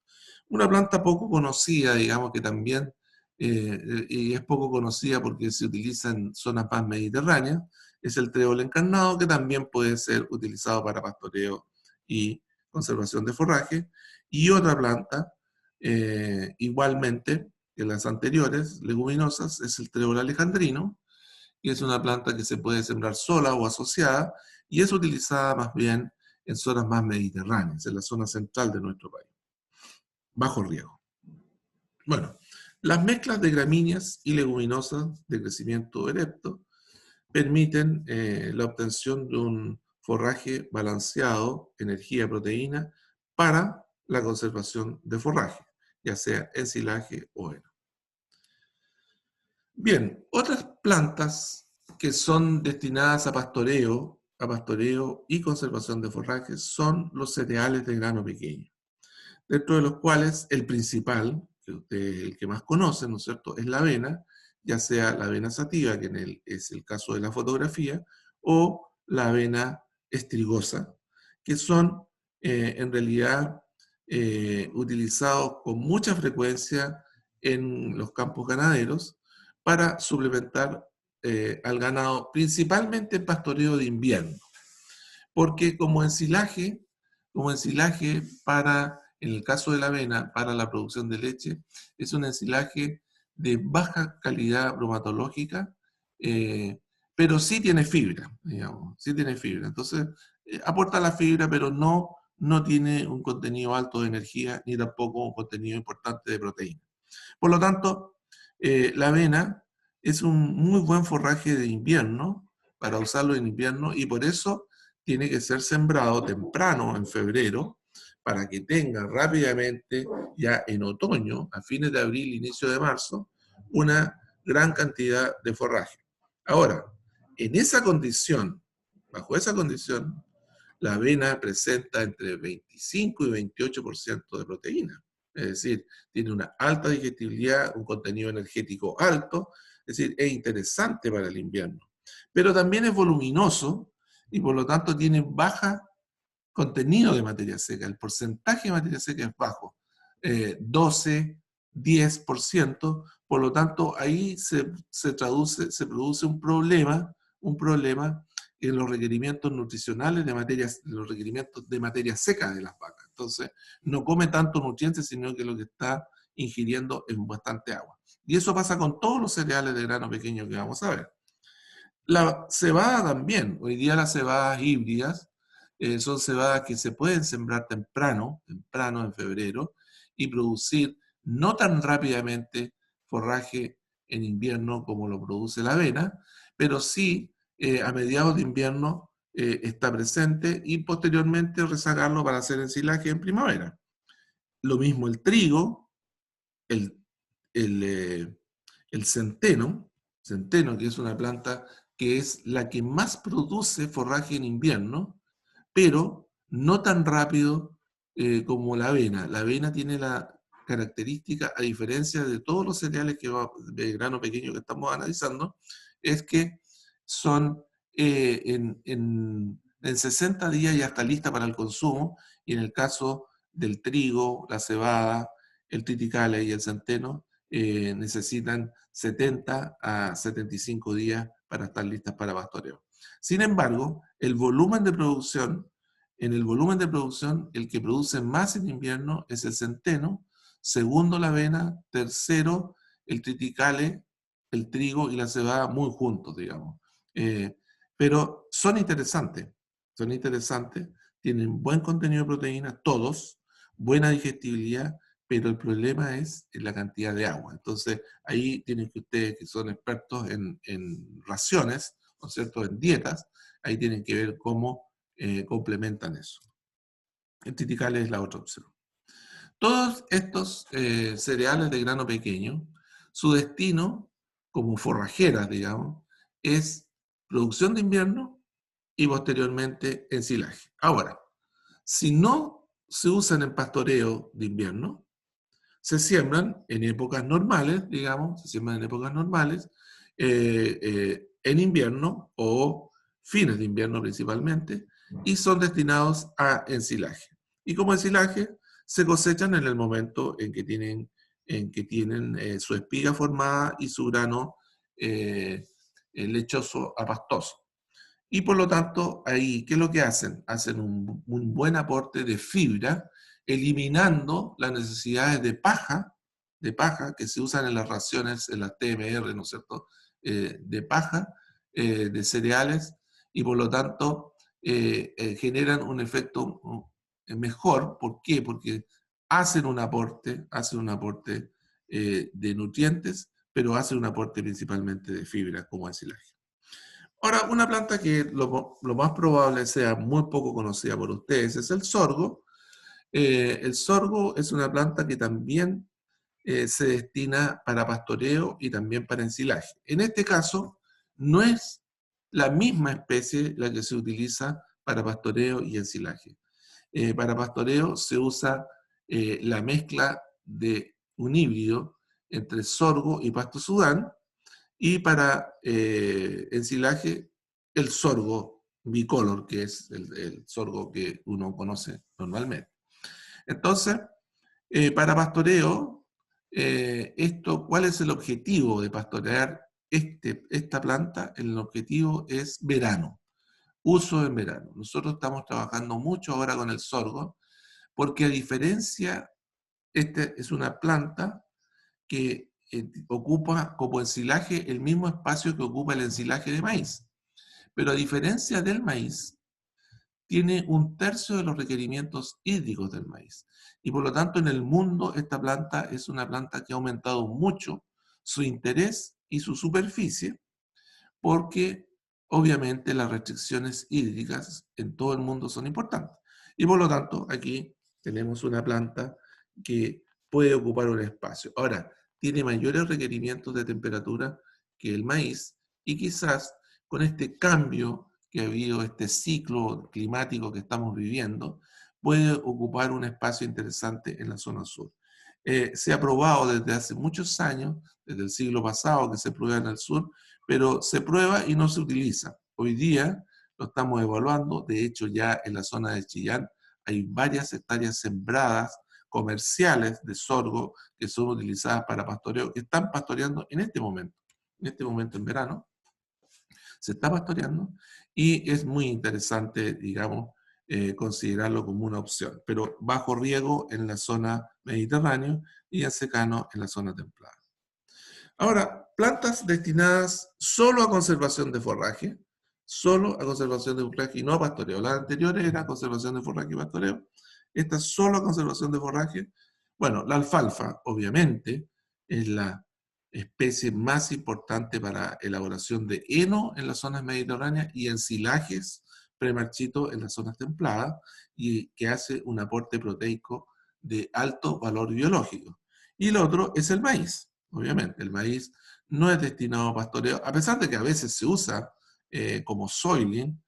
Una planta poco conocida, digamos, que también y es poco conocida porque se utiliza en zonas más mediterráneas, es el trébol encarnado, que también puede ser utilizado para pastoreo y conservación de forraje. Y otra planta, igualmente, que las anteriores leguminosas es el trébol alejandrino, que es una planta que se puede sembrar sola o asociada, y es utilizada más bien en zonas más mediterráneas, en la zona central de nuestro país, bajo riego. Bueno, las mezclas de gramíneas y leguminosas de crecimiento erecto permiten la obtención de un forraje balanceado, energía, proteína, para la conservación de forraje, ya sea ensilaje o heno. Bien, otras plantas que son destinadas a pastoreo y conservación de forrajes son los cereales de grano pequeño, dentro de los cuales el principal, que ustedes el que más conocen, ¿no es cierto?, es la avena, ya sea la avena sativa, que es el caso de la fotografía, o la avena estrigosa, que son en realidad utilizados con mucha frecuencia en los campos ganaderos para suplementar al ganado, principalmente en pastoreo de invierno, porque como ensilaje para, en el caso de la avena, para la producción de leche, es un ensilaje de baja calidad bromatológica, pero sí tiene fibra, digamos, sí tiene fibra. Entonces, aporta la fibra, pero no tiene un contenido alto de energía, ni tampoco un contenido importante de proteína. Por lo tanto, la avena es un muy buen forraje de invierno, para usarlo en invierno, y por eso tiene que ser sembrado temprano, en febrero, para que tenga rápidamente, ya en otoño, a fines de abril, inicio de marzo, una gran cantidad de forraje. Ahora, en esa condición, bajo esa condición, la avena presenta entre 25 y 28% de proteína. Es decir, tiene una alta digestibilidad, un contenido energético alto, es decir, es interesante para el invierno. Pero también es voluminoso y por lo tanto tiene baja contenido de materia seca. El porcentaje de materia seca es bajo, 12, 10%, por lo tanto ahí se produce un problema en los requerimientos nutricionales los requerimientos de materia seca de las vacas. Entonces, no come tanto nutrientes, sino que lo que está ingiriendo es bastante agua. Y eso pasa con todos los cereales de grano pequeño que vamos a ver. La cebada también. Hoy día las cebadas híbridas son cebadas que se pueden sembrar temprano en febrero, y producir no tan rápidamente forraje en invierno como lo produce la avena, pero sí a mediados de invierno está presente, y posteriormente rezagarlo para hacer ensilaje en primavera. Lo mismo el trigo, el, el centeno, que es una planta que es la que más produce forraje en invierno, pero no tan rápido como la avena. La avena tiene la característica, a diferencia de todos los cereales de grano pequeño que estamos analizando, es que son en 60 días ya está lista para el consumo, y en el caso del trigo, la cebada, el triticale y el centeno, necesitan 70 a 75 días para estar listas para pastoreo. Sin embargo, en el volumen de producción, el que produce más en invierno es el centeno, segundo la avena, tercero el triticale, el trigo y la cebada muy juntos, digamos. Pero son interesantes, tienen buen contenido de proteína, todos, buena digestibilidad, pero el problema es la cantidad de agua. Entonces, ahí tienen que ustedes, que son expertos en raciones, ¿no es cierto?, en dietas, ahí tienen que ver cómo complementan eso. El triticale es la otra opción. Todos estos cereales de grano pequeño, su destino, como forrajeras, digamos, es producción de invierno y posteriormente ensilaje. Ahora, si no se usan en pastoreo de invierno, se siembran en épocas normales, digamos, en invierno o fines de invierno principalmente, y son destinados a ensilaje. Y como ensilaje se cosechan en el momento en que tienen su espiga formada y su grano lechoso a pastoso. Y por lo tanto, ahí, ¿qué es lo que hacen? Hacen un buen aporte de fibra, eliminando las necesidades de paja de paja que se usan en las raciones, en las TMR, ¿no es cierto?, de paja, de cereales, y por lo tanto generan un efecto mejor. ¿Por qué? Porque hacen un aporte de nutrientes, pero hacen un aporte principalmente de fibra como ensilaje. Ahora, una planta que lo más probable sea muy poco conocida por ustedes es el sorgo. El sorgo es una planta que también se destina para pastoreo y también para ensilaje. En este caso, no es la misma especie la que se utiliza para pastoreo y ensilaje. Para pastoreo se usa la mezcla de un híbrido entre sorgo y pasto sudán, y para ensilaje el sorgo bicolor, que es el sorgo que uno conoce normalmente. Entonces, para pastoreo, ¿cuál es el objetivo de pastorear esta planta? El objetivo es verano, uso en verano. Nosotros estamos trabajando mucho ahora con el sorgo, porque a diferencia, esta es una planta que ocupa como ensilaje el mismo espacio que ocupa el ensilaje de maíz. Pero a diferencia del maíz, tiene 1/3 de los requerimientos hídricos del maíz. Y por lo tanto, en el mundo, esta planta es una planta que ha aumentado mucho su interés y su superficie, porque obviamente las restricciones hídricas en todo el mundo son importantes. Y por lo tanto, aquí tenemos una planta que puede ocupar un espacio. Ahora, tiene mayores requerimientos de temperatura que el maíz, y quizás con este cambio que ha habido, este ciclo climático que estamos viviendo, puede ocupar un espacio interesante en la zona sur. Se ha probado desde hace muchos años, desde el siglo pasado, que se prueba en el sur, pero se prueba y no se utiliza. Hoy día lo estamos evaluando. De hecho, ya en la zona de Chillán hay varias hectáreas sembradas comerciales de sorgo que son utilizadas para pastoreo, que están pastoreando en este momento en verano, se está pastoreando, y es muy interesante, digamos, considerarlo como una opción, pero bajo riego en la zona mediterránea y en secano en la zona templada. Ahora, plantas destinadas solo a conservación de forraje, y no a pastoreo. Las anteriores eran conservación de forraje y pastoreo. Esta es solo a conservación de forraje. Bueno, la alfalfa, obviamente, es la especie más importante para elaboración de heno en las zonas mediterráneas y ensilajes premarchitos en las zonas templadas, y que hace un aporte proteico de alto valor biológico. Y el otro es el maíz. Obviamente, el maíz no es destinado a pastoreo, a pesar de que a veces se usa como soiling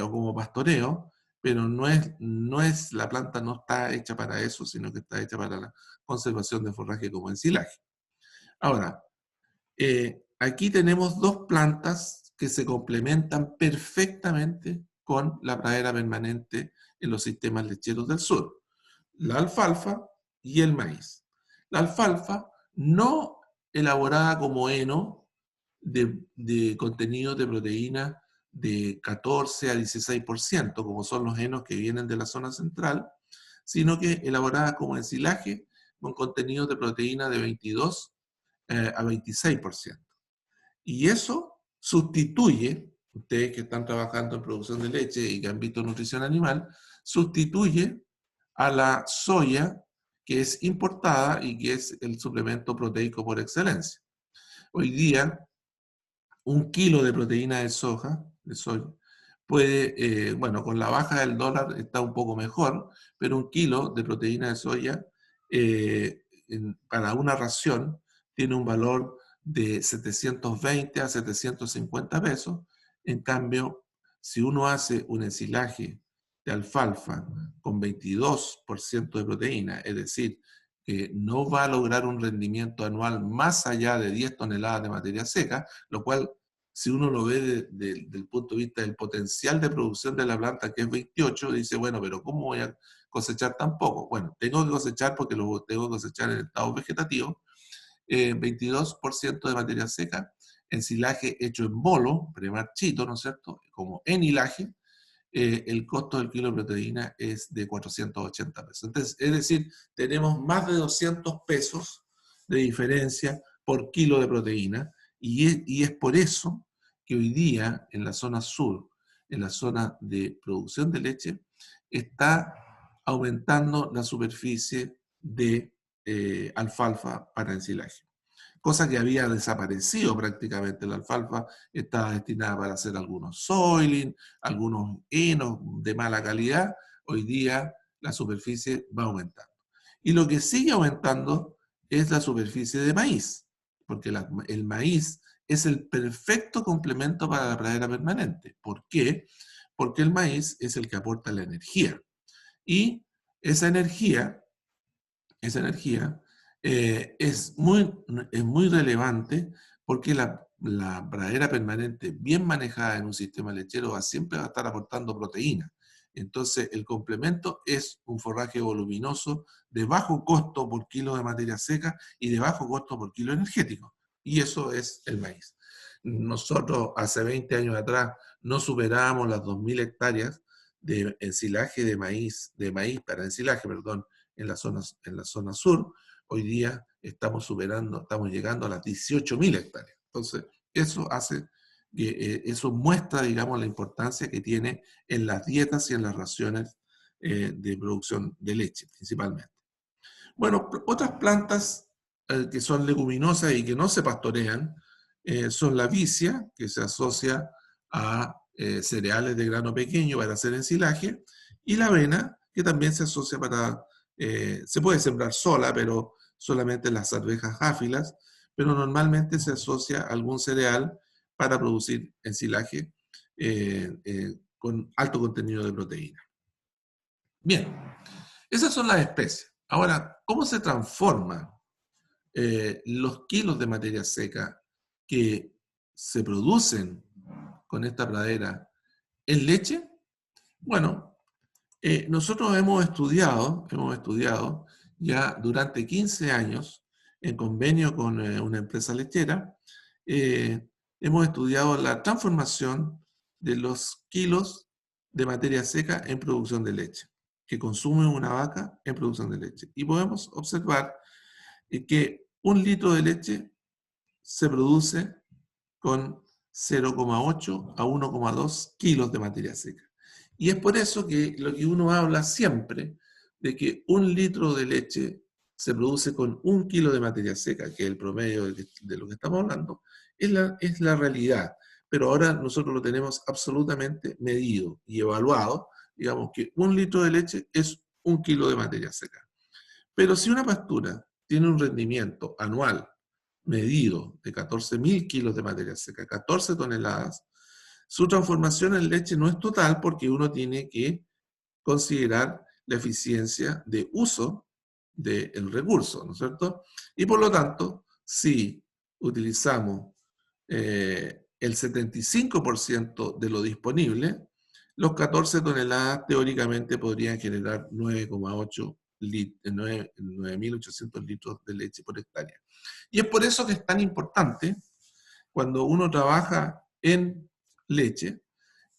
o como pastoreo, pero la planta no está hecha para eso, sino que está hecha para la conservación de forraje como ensilaje. Ahora, aquí tenemos dos plantas que se complementan perfectamente con la pradera permanente en los sistemas lecheros del sur: la alfalfa y el maíz. La alfalfa, no elaborada como heno de contenido de proteína de 14 a 16%, como son los henos que vienen de la zona central, sino que elaborada como ensilaje con contenido de proteína de 22 a 26%. Y eso sustituye, ustedes que están trabajando en producción de leche y que han visto nutrición animal, sustituye a la soya, que es importada y que es el suplemento proteico por excelencia. Hoy día, 1 kilo de proteína de soya, puede, bueno, con la baja del dólar está un poco mejor, pero 1 kilo de proteína de soya para una ración tiene un valor de 720 a 750 pesos. En cambio, si uno hace un ensilaje de alfalfa con 22% de proteína, es decir, que no va a lograr un rendimiento anual más allá de 10 toneladas de materia seca, lo cual, si uno lo ve desde el punto de vista del potencial de producción de la planta, que es 28, dice, bueno, pero ¿cómo voy a cosechar tan poco? Bueno, tengo que cosechar porque lo tengo que cosechar en estado vegetativo, 22% de materia seca, ensilaje hecho en bolo, premarchito, ¿no es cierto?, como enilaje. El costo del kilo de proteína es de 480 pesos. Entonces, es decir, tenemos más de 200 pesos de diferencia por kilo de proteína, y es por eso que hoy día en la zona sur, en la zona de producción de leche, está aumentando la superficie de alfalfa para ensilaje. Cosa que había desaparecido prácticamente. La alfalfa estaba destinada para hacer algunos soiling, algunos henos de mala calidad. Hoy día la superficie va aumentando. Y lo que sigue aumentando es la superficie de maíz, porque el maíz es el perfecto complemento para la pradera permanente. ¿Por qué? Porque el maíz es el que aporta la energía. Y esa energía es muy relevante porque la pradera permanente bien manejada en un sistema lechero siempre va a estar aportando proteína. Entonces, el complemento es un forraje voluminoso de bajo costo por kilo de materia seca y de bajo costo por kilo energético. Y eso es el maíz. Nosotros hace 20 años atrás no superábamos las 2.000 hectáreas de ensilaje de maíz para ensilaje, perdón, en la zona sur. Hoy día estamos llegando a las 18.000 hectáreas. Entonces, eso muestra, digamos, la importancia que tiene en las dietas y en las raciones de producción de leche, principalmente. Bueno, otras plantas que son leguminosas y que no se pastorean son la vicia, que se asocia a cereales de grano pequeño para hacer ensilaje, y la avena, que también se asocia se puede sembrar sola, pero solamente las arvejas jáfilas, pero normalmente se asocia a algún cereal para producir ensilaje con alto contenido de proteína. Bien, esas son las especies. Ahora, ¿cómo se transforman los kilos de materia seca que se producen con esta pradera en leche? Bueno, nosotros hemos estudiado ya durante 15 años, en convenio con una empresa lechera, hemos estudiado la transformación de los kilos de materia seca en producción de leche, que consume una vaca en producción de leche. Y podemos observar que 1 litro de leche se produce con 0,8 a 1,2 kilos de materia seca. Y es por eso que lo que uno habla siempre de que 1 litro de leche se produce con 1 kilo de materia seca, que es el promedio de lo que estamos hablando, es la realidad. Pero ahora nosotros lo tenemos absolutamente medido y evaluado. Digamos que 1 litro de leche es 1 kilo de materia seca. Pero si una pastura tiene un rendimiento anual medido de 14.000 kilos de materia seca, 14 toneladas, su transformación en leche no es total porque uno tiene que considerar la eficiencia de uso del recurso, ¿no es cierto? Y por lo tanto, si utilizamos el 75% de lo disponible, los 14 toneladas teóricamente podrían generar 9.800 litros de leche por hectárea. Y es por eso que es tan importante, cuando uno trabaja en leche,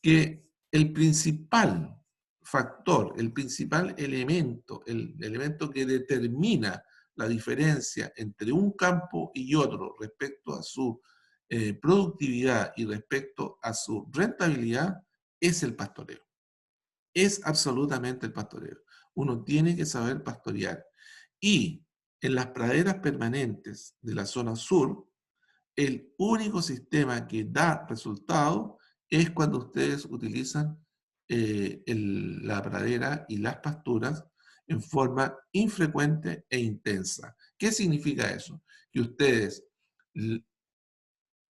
que el principal factor, el principal elemento, el elemento que determina la diferencia entre un campo y otro respecto a su productividad y respecto a su rentabilidad, es el pastoreo. Es absolutamente el pastoreo. Uno tiene que saber pastorear. Y en las praderas permanentes de la zona sur, el único sistema que da resultado es cuando ustedes utilizan la pradera y las pasturas en forma infrecuente e intensa. ¿Qué significa eso? Que ustedes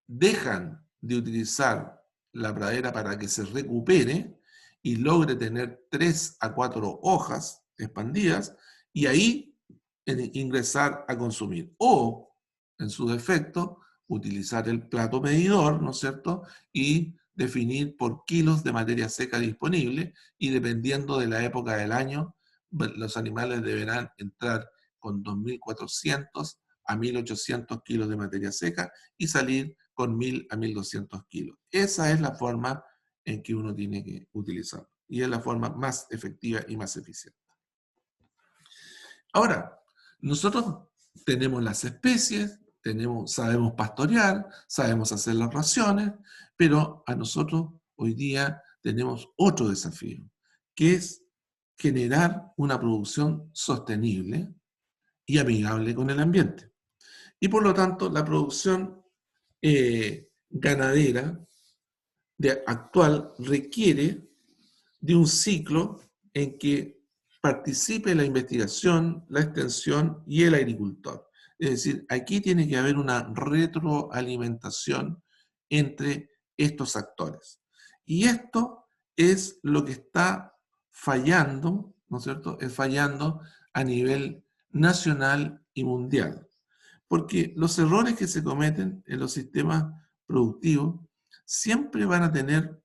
dejan de utilizar la pradera para que se recupere y logre tener 3 a 4 hojas expandidas y ahí ingresar a consumir. O, en su defecto, utilizar el plato medidor, ¿no es cierto? Y definir por kilos de materia seca disponible y dependiendo de la época del año, los animales deberán entrar con 2.400 a 1.800 kilos de materia seca y salir con 1.000 a 1.200 kilos. Esa es la forma en que uno tiene que utilizarlo. Y es la forma más efectiva y más eficiente. Ahora, nosotros tenemos las especies, sabemos pastorear, sabemos hacer las raciones, pero a nosotros hoy día tenemos otro desafío, que es generar una producción sostenible y amigable con el ambiente. Y por lo tanto, la producción ganadera actual requiere de un ciclo en que participe la investigación, la extensión y el agricultor. Es decir, aquí tiene que haber una retroalimentación entre estos actores. Y esto es lo que está fallando, ¿no es cierto? Es fallando a nivel nacional y mundial. Porque los errores que se cometen en los sistemas productivos siempre van a tener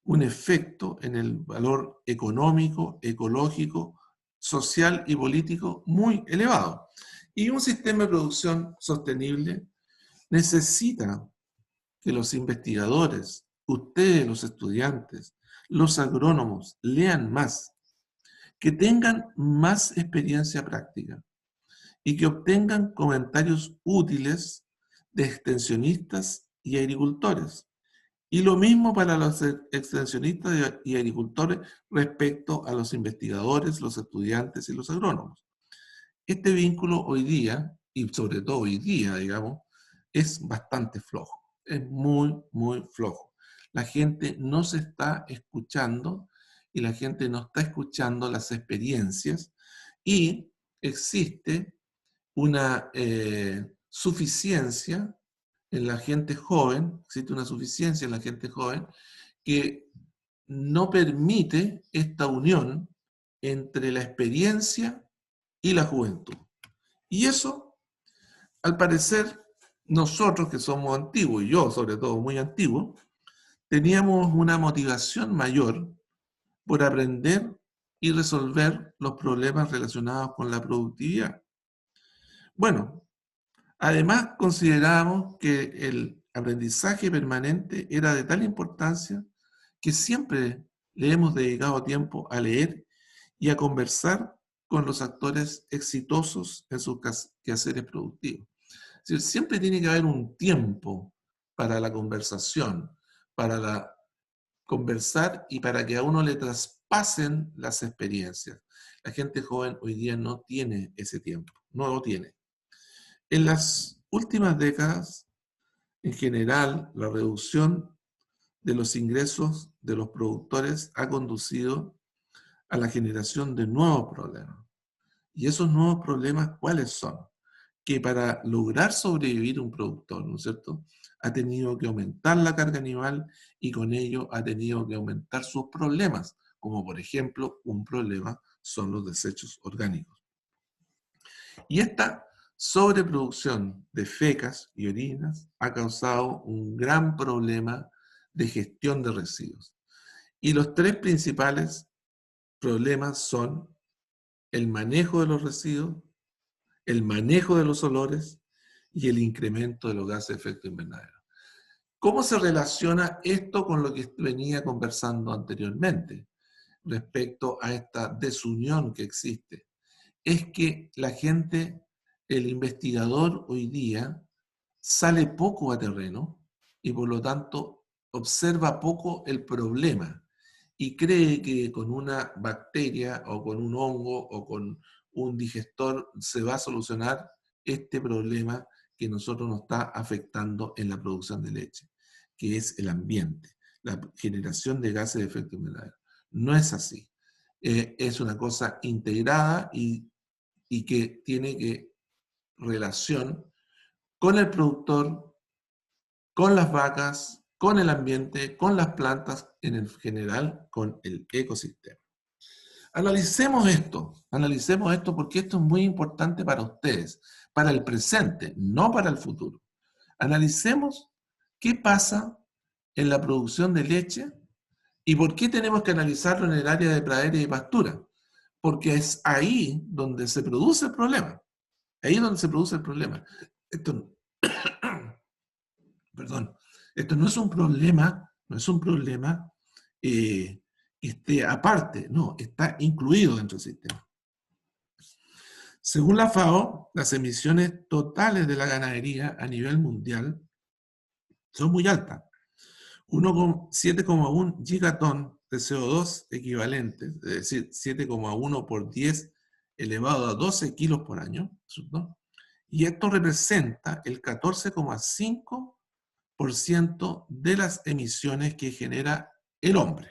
un efecto en el valor económico, ecológico, social y político muy elevado. Y un sistema de producción sostenible necesita que los investigadores, ustedes los estudiantes, los agrónomos, lean más, que tengan más experiencia práctica y que obtengan comentarios útiles de extensionistas y agricultores. Y lo mismo para los extensionistas y agricultores respecto a los investigadores, los estudiantes y los agrónomos. Este vínculo hoy día, y sobre todo hoy día, digamos, es bastante flojo. Es muy, muy flojo. La gente no se está escuchando y la gente no está escuchando las experiencias y existe una suficiencia en la gente joven, existe una suficiencia en la gente joven que no permite esta unión entre la experiencia y la juventud. Y eso, al parecer, nosotros que somos antiguos, y yo sobre todo muy antiguo, teníamos una motivación mayor por aprender y resolver los problemas relacionados con la productividad. Bueno, además considerábamos que el aprendizaje permanente era de tal importancia que siempre le hemos dedicado tiempo a leer y a conversar con los actores exitosos en sus quehaceres productivos. Es decir, siempre tiene que haber un tiempo para la conversación, para conversar y para que a uno le traspasen las experiencias. La gente joven hoy día no tiene ese tiempo, no lo tiene. En las últimas décadas, en general, la reducción de los ingresos de los productores ha conducido a la generación de nuevos problemas. Y esos nuevos problemas, ¿cuáles son? Que para lograr sobrevivir un productor, ¿no es cierto?, ha tenido que aumentar la carga animal y con ello ha tenido que aumentar sus problemas, como por ejemplo, un problema son los desechos orgánicos. Y esta sobreproducción de fecas y orinas ha causado un gran problema de gestión de residuos. Y los tres principales problemas son el manejo de los residuos, el manejo de los olores y el incremento de los gases de efecto invernadero. ¿Cómo se relaciona esto con lo que venía conversando anteriormente respecto a esta desunión que existe? Es que la gente, el investigador hoy día, sale poco a terreno y por lo tanto observa poco el problema y cree que con una bacteria o con un hongo o con un digestor se va a solucionar este problema que nosotros nos está afectando en la producción de leche, que es el ambiente, la generación de gases de efecto invernadero. No es así. Es una cosa integrada y que tiene relación con el productor, con las vacas, con el ambiente, con las plantas, en el general, con el ecosistema. Analicemos esto porque esto es muy importante para ustedes, para el presente, no para el futuro. Analicemos qué pasa en la producción de leche y por qué tenemos que analizarlo en el área de praderas y pastura. Porque es ahí donde se produce el problema. Ahí es donde se produce el problema. Esto no es un problema, que esté aparte, no, está incluido dentro del sistema. Según la FAO, las emisiones totales de la ganadería a nivel mundial son muy altas. 7,1 gigatón de CO2 equivalentes, es decir, 7,1 por 10 elevado a 12 kilos por año, ¿no? Y esto representa el 14,5% de las emisiones que genera el hombre.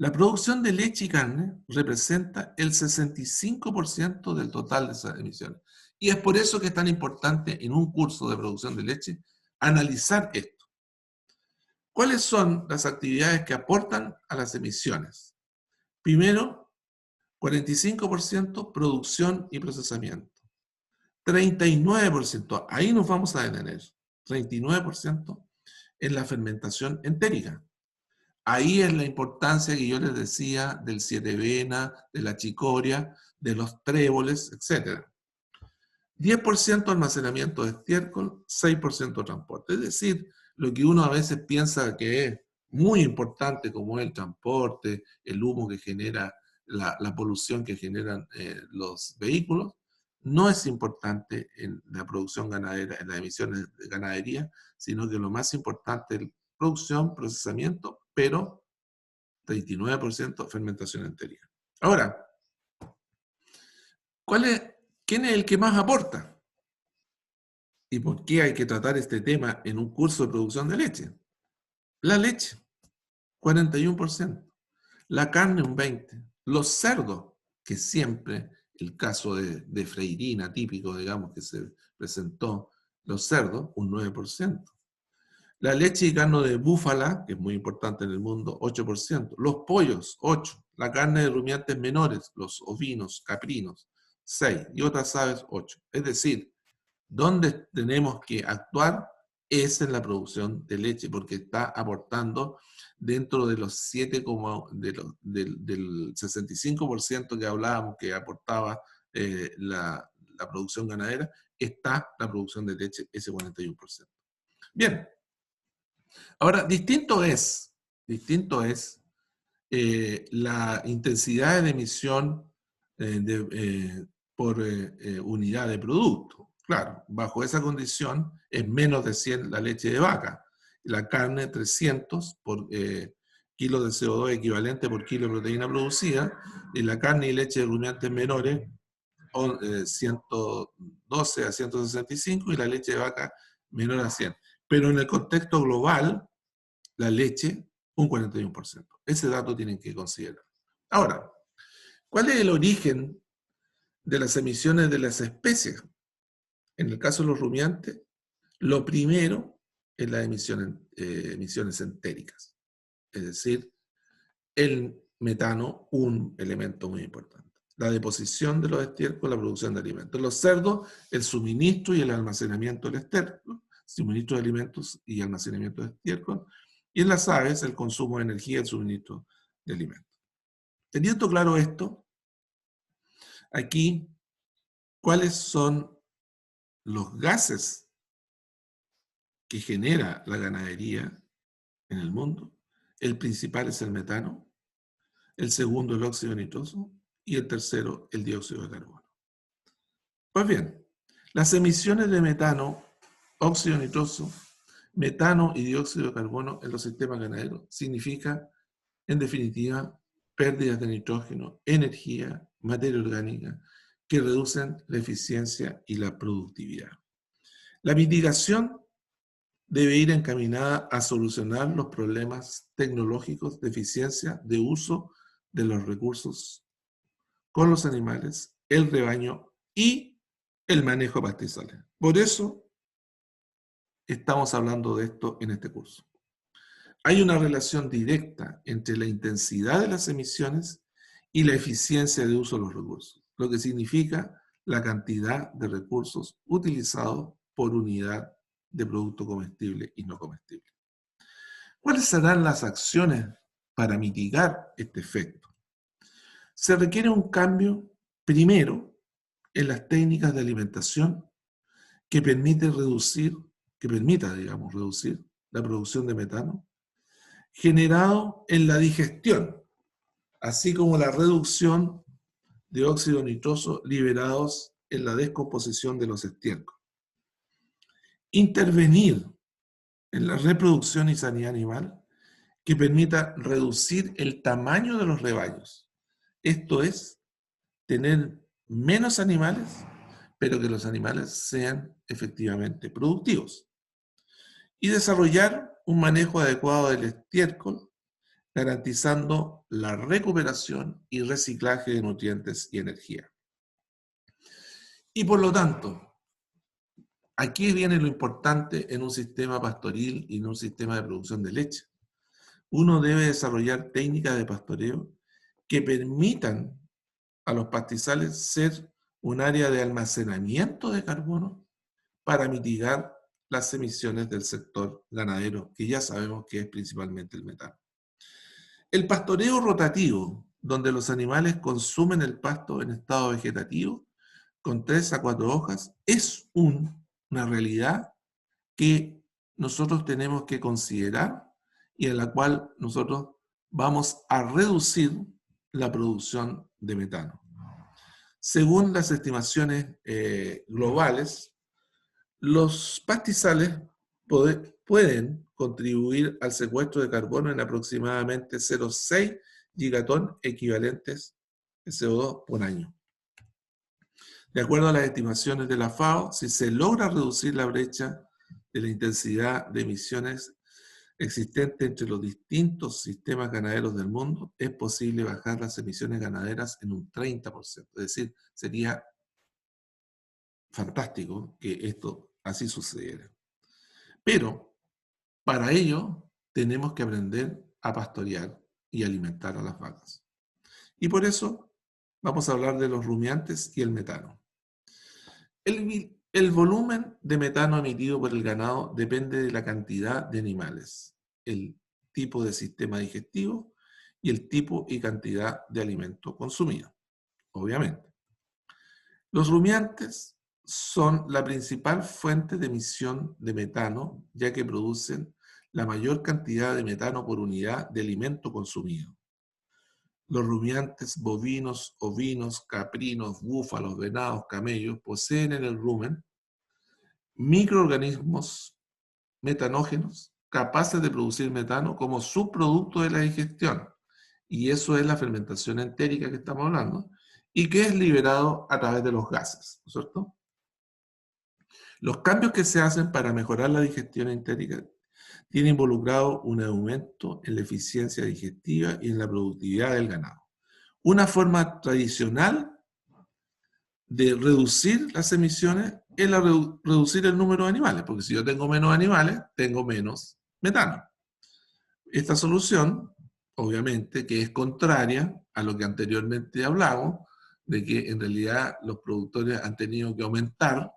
La producción de leche y carne representa el 65% del total de esas emisiones. Y es por eso que es tan importante en un curso de producción de leche analizar esto. ¿Cuáles son las actividades que aportan a las emisiones? Primero, 45% producción y procesamiento. 39%, ahí nos vamos a detener, 39% en la fermentación entérica. Ahí es la importancia que yo les decía del siete vena, de la chicoria, de los tréboles, etc. 10% almacenamiento de estiércol, 6% transporte. Es decir, lo que uno a veces piensa que es muy importante, como el transporte, el humo que genera, la polución que generan los vehículos, no es importante en la producción ganadera, en las emisiones de ganadería, sino que lo más importante es producción, procesamiento, pero 39% fermentación entérica. Ahora, ¿quién es el que más aporta? ¿Y por qué hay que tratar este tema en un curso de producción de leche? La leche, 41%. La carne, un 20%. Los cerdos, que siempre, el caso de Freirina típico, digamos, que se presentó, los cerdos, un 9%. La leche y carne de búfala, que es muy importante en el mundo, 8%. Los pollos, 8%. La carne de rumiantes menores, los ovinos, caprinos, 6%. Y otras aves, 8%. Es decir, donde tenemos que actuar es en la producción de leche, porque está aportando dentro de los 7, del 65% que hablábamos que aportaba la producción ganadera, está la producción de leche, ese 41%. Bien. Ahora, distinto es la intensidad de emisión por unidad de producto. Claro, bajo esa condición es menos de 100 la leche de vaca. La carne, 300 por kilo de CO2 equivalente por kilo de proteína producida, y la carne y leche de rumiantes menores, 112 a 165, y la leche de vaca menor a 100. Pero en el contexto global, la leche, un 41%. Ese dato tienen que considerar. Ahora, ¿cuál es el origen de las emisiones de las especies? En el caso de los rumiantes, lo primero es las emisiones entéricas. Es decir, el metano, un elemento muy importante. La deposición de los estiércoles, la producción de alimentos. En los cerdos, el suministro y el almacenamiento del estiércol, suministro de alimentos y almacenamiento de estiércol. Y en las aves, el consumo de energía y el suministro de alimentos. Teniendo claro esto, aquí, ¿cuáles son los gases que genera la ganadería en el mundo? El principal es el metano, el segundo el óxido nitroso y el tercero el dióxido de carbono. Pues bien, las emisiones de metano, óxido nitroso, metano y dióxido de carbono en los sistemas ganaderos significa, en definitiva, pérdidas de nitrógeno, energía, materia orgánica, que reducen la eficiencia y la productividad. La mitigación debe ir encaminada a solucionar los problemas tecnológicos de eficiencia de uso de los recursos con los animales, el rebaño y el manejo de pastizales. Por eso estamos hablando de esto en este curso. Hay una relación directa entre la intensidad de las emisiones y la eficiencia de uso de los recursos, lo que significa la cantidad de recursos utilizados por unidad de producto comestible y no comestible. ¿Cuáles serán las acciones para mitigar este efecto? Se requiere un cambio, primero, en las técnicas de alimentación que permita reducir la producción de metano, generado en la digestión, así como la reducción de óxido nitroso liberados en la descomposición de los estiércoles. Intervenir en la reproducción y sanidad animal que permita reducir el tamaño de los rebaños. Esto es, tener menos animales, pero que los animales sean efectivamente productivos. Y desarrollar un manejo adecuado del estiércol, garantizando la recuperación y reciclaje de nutrientes y energía. Y por lo tanto, aquí viene lo importante en un sistema pastoril y en un sistema de producción de leche. Uno debe desarrollar técnicas de pastoreo que permitan a los pastizales ser un área de almacenamiento de carbono para mitigar las emisiones del sector ganadero, que ya sabemos que es principalmente el metano. El pastoreo rotativo, donde los animales consumen el pasto en estado vegetativo, con 3 a 4 hojas, es una realidad que nosotros tenemos que considerar y en la cual nosotros vamos a reducir la producción de metano. Según las estimaciones globales, los pastizales pueden contribuir al secuestro de carbono en aproximadamente 0,6 gigatón equivalentes de CO2 por año. De acuerdo a las estimaciones de la FAO, si se logra reducir la brecha de la intensidad de emisiones existente entre los distintos sistemas ganaderos del mundo, es posible bajar las emisiones ganaderas en un 30%. Es decir, sería fantástico que esto así sucediera. Pero para ello tenemos que aprender a pastorear y alimentar a las vacas. Y por eso vamos a hablar de los rumiantes y el metano. El volumen de metano emitido por el ganado depende de la cantidad de animales, el tipo de sistema digestivo y el tipo y cantidad de alimento consumido, obviamente. Los rumiantes son la principal fuente de emisión de metano, ya que producen la mayor cantidad de metano por unidad de alimento consumido. Los rumiantes bovinos, ovinos, caprinos, búfalos, venados, camellos poseen en el rumen microorganismos metanógenos capaces de producir metano como subproducto de la digestión. Y eso es la fermentación entérica que estamos hablando, y que es liberado a través de los gases, ¿no es cierto? Los cambios que se hacen para mejorar la digestión entérica tienen involucrado un aumento en la eficiencia digestiva y en la productividad del ganado. Una forma tradicional de reducir las emisiones es reducir el número de animales, porque si yo tengo menos animales, tengo menos metano. Esta solución, obviamente, que es contraria a lo que anteriormente hablamos, de que en realidad los productores han tenido que aumentar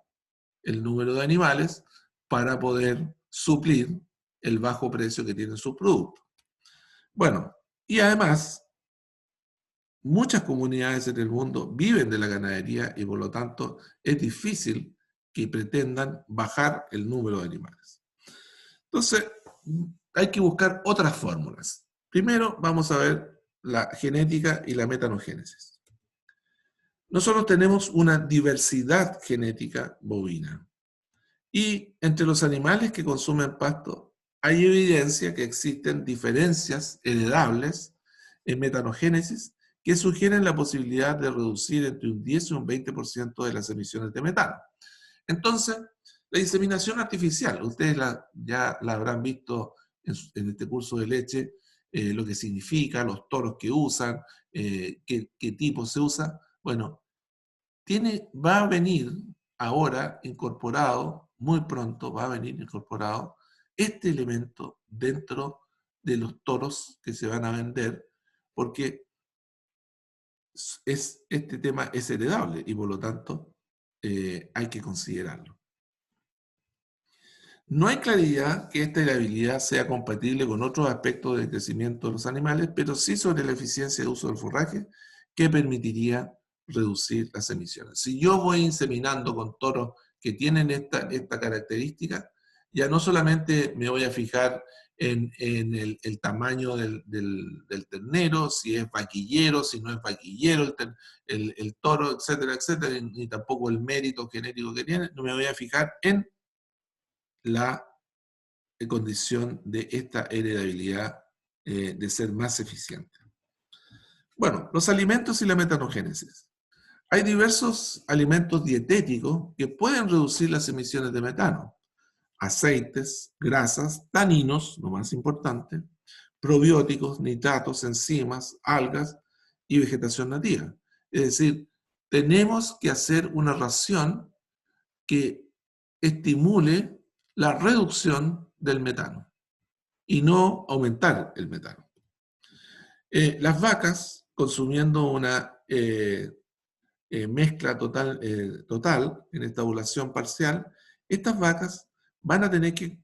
el número de animales para poder suplir el bajo precio que tienen sus productos. Bueno, y además, muchas comunidades en el mundo viven de la ganadería y por lo tanto es difícil que pretendan bajar el número de animales. Entonces, hay que buscar otras fórmulas. Primero vamos a ver la genética y la metanogénesis. Nosotros tenemos una diversidad genética bovina y entre los animales que consumen pasto hay evidencia que existen diferencias heredables en metanogénesis que sugieren la posibilidad de reducir entre un 10 y un 20% de las emisiones de metano. Entonces, la inseminación artificial, ustedes ya la habrán visto en este curso de leche, lo que significa, los toros que usan, qué tipo se usa. Bueno, va a venir ahora incorporado, muy pronto va a venir incorporado este elemento dentro de los toros que se van a vender, porque este tema es heredable y por lo tanto hay que considerarlo. No hay claridad que esta heredabilidad sea compatible con otros aspectos del crecimiento de los animales, pero sí sobre la eficiencia de uso del forraje que permitiría reducir las emisiones. Si yo voy inseminando con toros que tienen esta característica, ya no solamente me voy a fijar en el tamaño del ternero, si es vaquillero, si no es vaquillero, el toro, etcétera, etcétera, ni tampoco el mérito genético que tiene. No me voy a fijar en la condición de esta heredabilidad de ser más eficiente. Bueno, los alimentos y la metanogénesis. Hay diversos alimentos dietéticos que pueden reducir las emisiones de metano. Aceites, grasas, taninos, lo más importante, probióticos, nitratos, enzimas, algas y vegetación nativa. Es decir, tenemos que hacer una ración que estimule la reducción del metano y no aumentar el metano. Las vacas, consumiendo una mezcla total en esta ovulación parcial, estas vacas van a tener que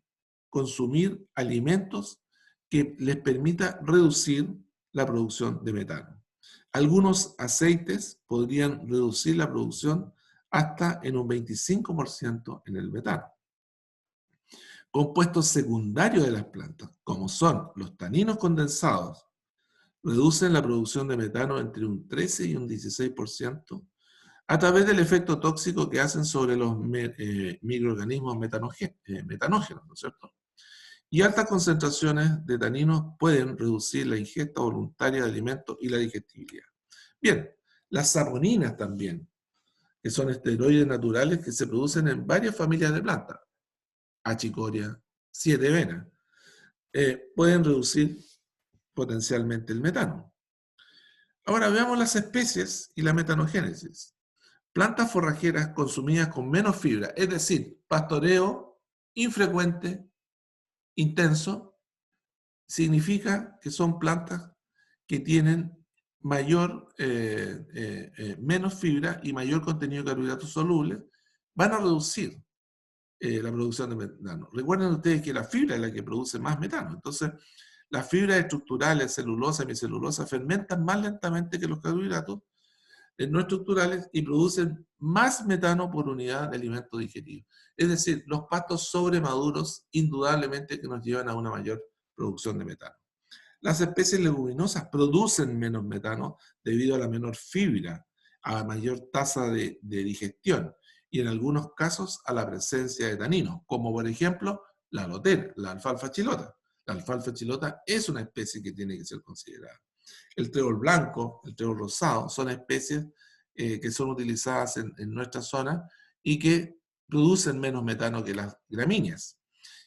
consumir alimentos que les permita reducir la producción de metano. Algunos aceites podrían reducir la producción hasta en un 25% en el metano. Compuestos secundarios de las plantas, como son los taninos condensados, reducen la producción de metano entre un 13 y un 16% a través del efecto tóxico que hacen sobre los microorganismos metanógenos, ¿no es cierto? Y altas concentraciones de taninos pueden reducir la ingesta voluntaria de alimentos y la digestibilidad. Bien, las saponinas también, que son esteroides naturales que se producen en varias familias de plantas, achicoria, siete venas, pueden reducir potencialmente el metano. Ahora veamos las especies y la metanogénesis. Plantas forrajeras consumidas con menos fibra, es decir, pastoreo infrecuente, intenso, significa que son plantas que tienen menos fibra y mayor contenido de carbohidratos solubles, van a reducir la producción de metano. Recuerden ustedes que la fibra es la que produce más metano, entonces las fibras estructurales, celulosa, hemicelulosa, fermentan más lentamente que los carbohidratos no estructurales y producen más metano por unidad de alimento digerido. Es decir, los pastos sobremaduros indudablemente que nos llevan a una mayor producción de metano. Las especies leguminosas producen menos metano debido a la menor fibra, a la mayor tasa de digestión y en algunos casos a la presencia de taninos, como por ejemplo la lotera, la alfalfa chilota. La alfalfa chilota es una especie que tiene que ser considerada. El trébol blanco, el trébol rosado, son especies que son utilizadas en nuestra zona y que producen menos metano que las gramíneas.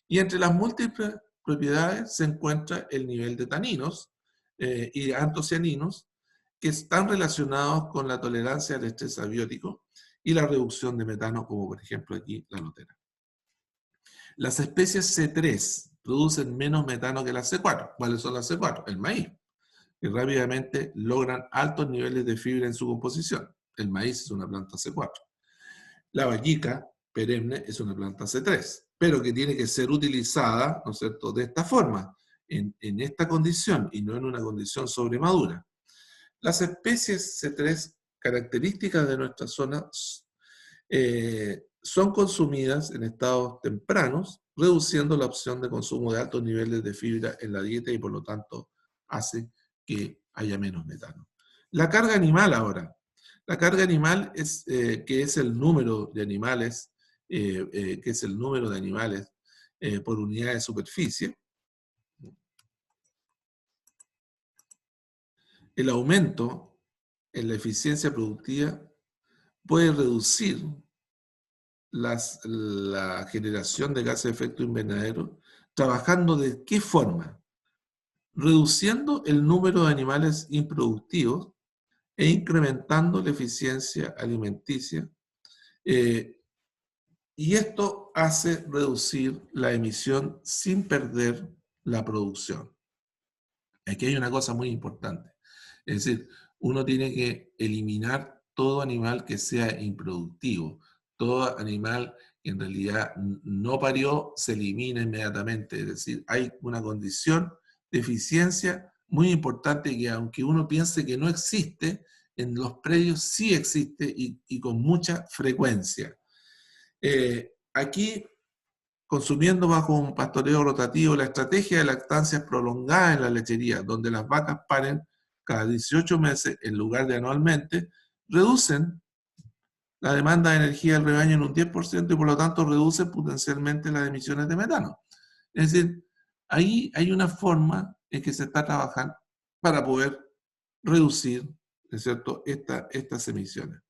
Y entre las múltiples propiedades se encuentra el nivel de taninos y antocianinos que están relacionados con la tolerancia al estrés abiótico y la reducción de metano, como por ejemplo aquí la lotera. Las especies C3 producen menos metano que las C4. ¿Cuáles son las C4? El maíz, que rápidamente logran altos niveles de fibra en su composición. El maíz es una planta C4. La vallica perenne es una planta C3, pero que tiene que ser utilizada, ¿no es cierto?, de esta forma, en esta condición y no en una condición sobremadura. Las especies C3 características de nuestra zona son consumidas en estados tempranos, reduciendo la opción de consumo de altos niveles de fibra en la dieta y por lo tanto hace que haya menos metano. La carga animal ahora. La carga animal es que es el número de animales, por unidad de superficie. El aumento en la eficiencia productiva puede reducir la generación de gases de efecto invernadero, trabajando ¿de qué forma? Reduciendo el número de animales improductivos e incrementando la eficiencia alimenticia. Y esto hace reducir la emisión sin perder la producción. Aquí hay una cosa muy importante. Es decir, uno tiene que eliminar todo animal que sea improductivo. Todo animal que en realidad no parió se elimina inmediatamente. Es decir, hay una condición de eficiencia muy importante que aunque uno piense que no existe, en los predios sí existe y con mucha frecuencia. Aquí consumiendo bajo un pastoreo rotativo, la estrategia de lactancia prolongada en la lechería, donde las vacas paren cada 18 meses en lugar de anualmente, reducen la demanda de energía del rebaño en un 10% y por lo tanto reducen potencialmente las emisiones de metano. Es decir, ahí hay una forma en que se está trabajando para poder reducir, ¿no es cierto?, estas emisiones.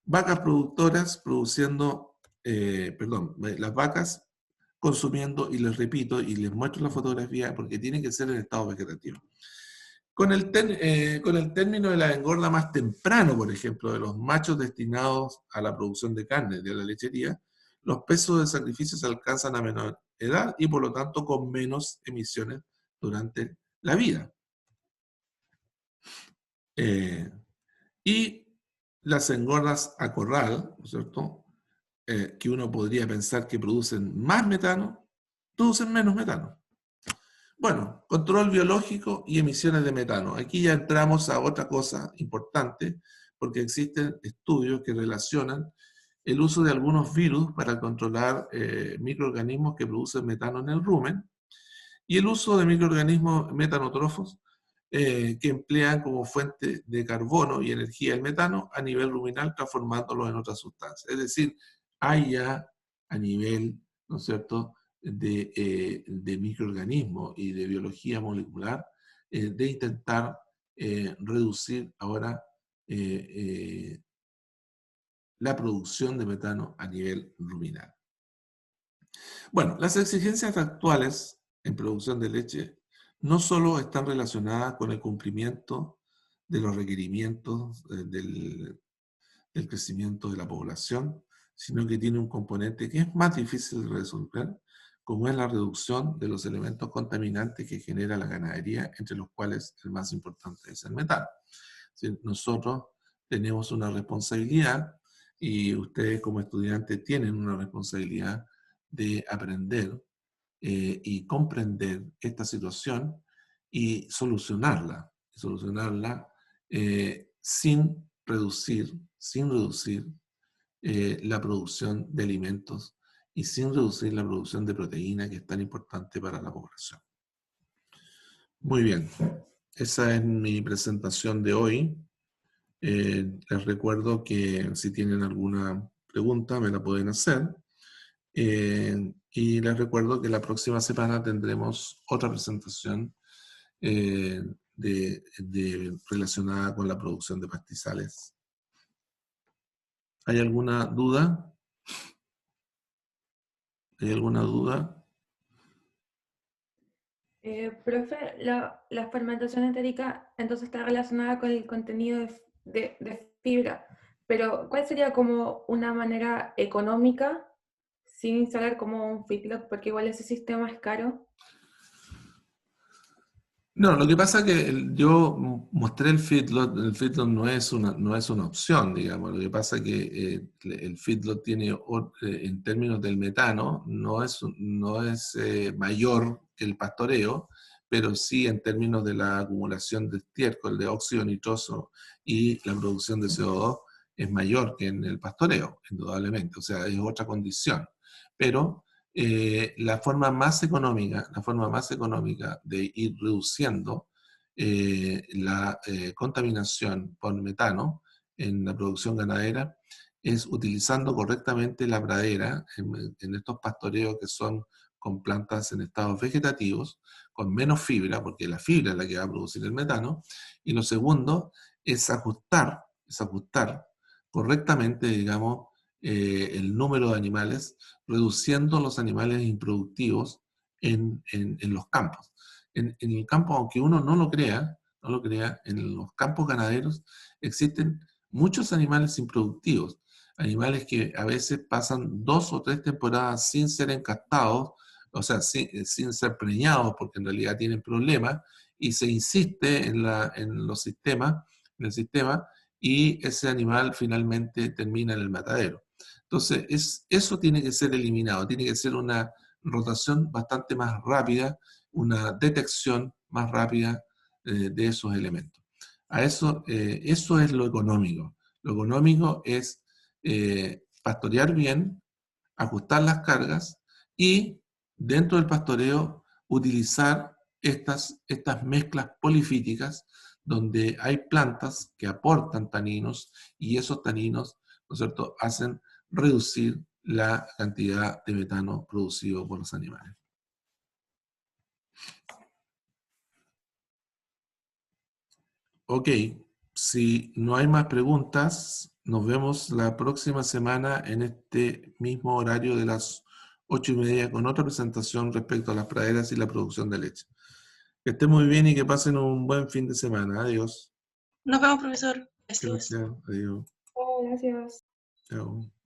Vacas productoras produciendo, las vacas consumiendo, y les repito, y les muestro la fotografía porque tiene que ser en estado vegetativo. Con el término de la engorda más temprano, por ejemplo, de los machos destinados a la producción de carne de la lechería, los pesos de sacrificio se alcanzan a menor edad y por lo tanto con menos emisiones durante la vida. Y las engordas a corral, ¿no es cierto?, que uno podría pensar que producen más metano, producen menos metano. Bueno, control biológico y emisiones de metano. Aquí ya entramos a otra cosa importante, porque existen estudios que relacionan el uso de algunos virus para controlar microorganismos que producen metano en el rumen, y el uso de microorganismos metanotrófos que emplean como fuente de carbono y energía el metano a nivel ruminal, transformándolo en otras sustancias. Es decir, hay ya a nivel, ¿no es cierto?, de microorganismos y de biología molecular, de intentar reducir ahora la producción de metano a nivel ruminal. Bueno, las exigencias actuales en producción de leche no solo están relacionadas con el cumplimiento de los requerimientos del crecimiento de la población, sino que tiene un componente que es más difícil de resolver, como es la reducción de los elementos contaminantes que genera la ganadería, entre los cuales el más importante es el metano. Es decir, nosotros tenemos una responsabilidad, y ustedes como estudiantes tienen una responsabilidad de aprender y comprender esta situación y solucionarla sin reducir la producción de alimentos y sin reducir la producción de proteína, que es tan importante para la población. Muy bien, esa es mi presentación de hoy. Les recuerdo que si tienen alguna pregunta me la pueden hacer. Y les recuerdo que la próxima semana tendremos otra presentación relacionada con la producción de pastizales. ¿Hay alguna duda? ¿Hay alguna duda? Profe, la fermentación entérica entonces está relacionada con el contenido de fibra, pero ¿cuál sería como una manera económica sin instalar como un feedlot? Porque igual ese sistema es caro. No, lo que pasa es que yo mostré el feedlot no es una opción, digamos. Lo que pasa es que el feedlot tiene, en términos del metano, no es mayor que el pastoreo, pero sí en términos de la acumulación de estiércol, de óxido nitroso y la producción de CO2 es mayor que en el pastoreo, indudablemente. O sea, es otra condición. Pero la forma más económica de ir reduciendo la contaminación por metano en la producción ganadera es utilizando correctamente la pradera en estos pastoreos que son con plantas en estados vegetativos, con menos fibra, porque la fibra es la que va a producir el metano. Y lo segundo es ajustar correctamente, digamos, el número de animales, reduciendo los animales improductivos en los campos. En el campo, aunque uno no lo crea, en los campos ganaderos existen muchos animales improductivos, animales que a veces pasan 2 o 3 temporadas sin ser encastados, o sea, sin ser preñados, porque en realidad tienen problemas, y se insiste en el sistema, y ese animal finalmente termina en el matadero. Entonces, eso tiene que ser eliminado, tiene que ser una rotación bastante más rápida, una detección más rápida de esos elementos. Eso es lo económico. Lo económico es pastorear bien, ajustar las cargas, y dentro del pastoreo utilizar estas mezclas polifíticas donde hay plantas que aportan taninos y esos taninos, ¿no es cierto?, hacen reducir la cantidad de metano producido por los animales. Ok, si no hay más preguntas, nos vemos la próxima semana en este mismo horario de las 8:30 con otra presentación respecto a las praderas y la producción de leche. Que estén muy bien y que pasen un buen fin de semana. Adiós. Nos vemos, profesor. Gracias. Gracias. Adiós. Oh, gracias. Chao.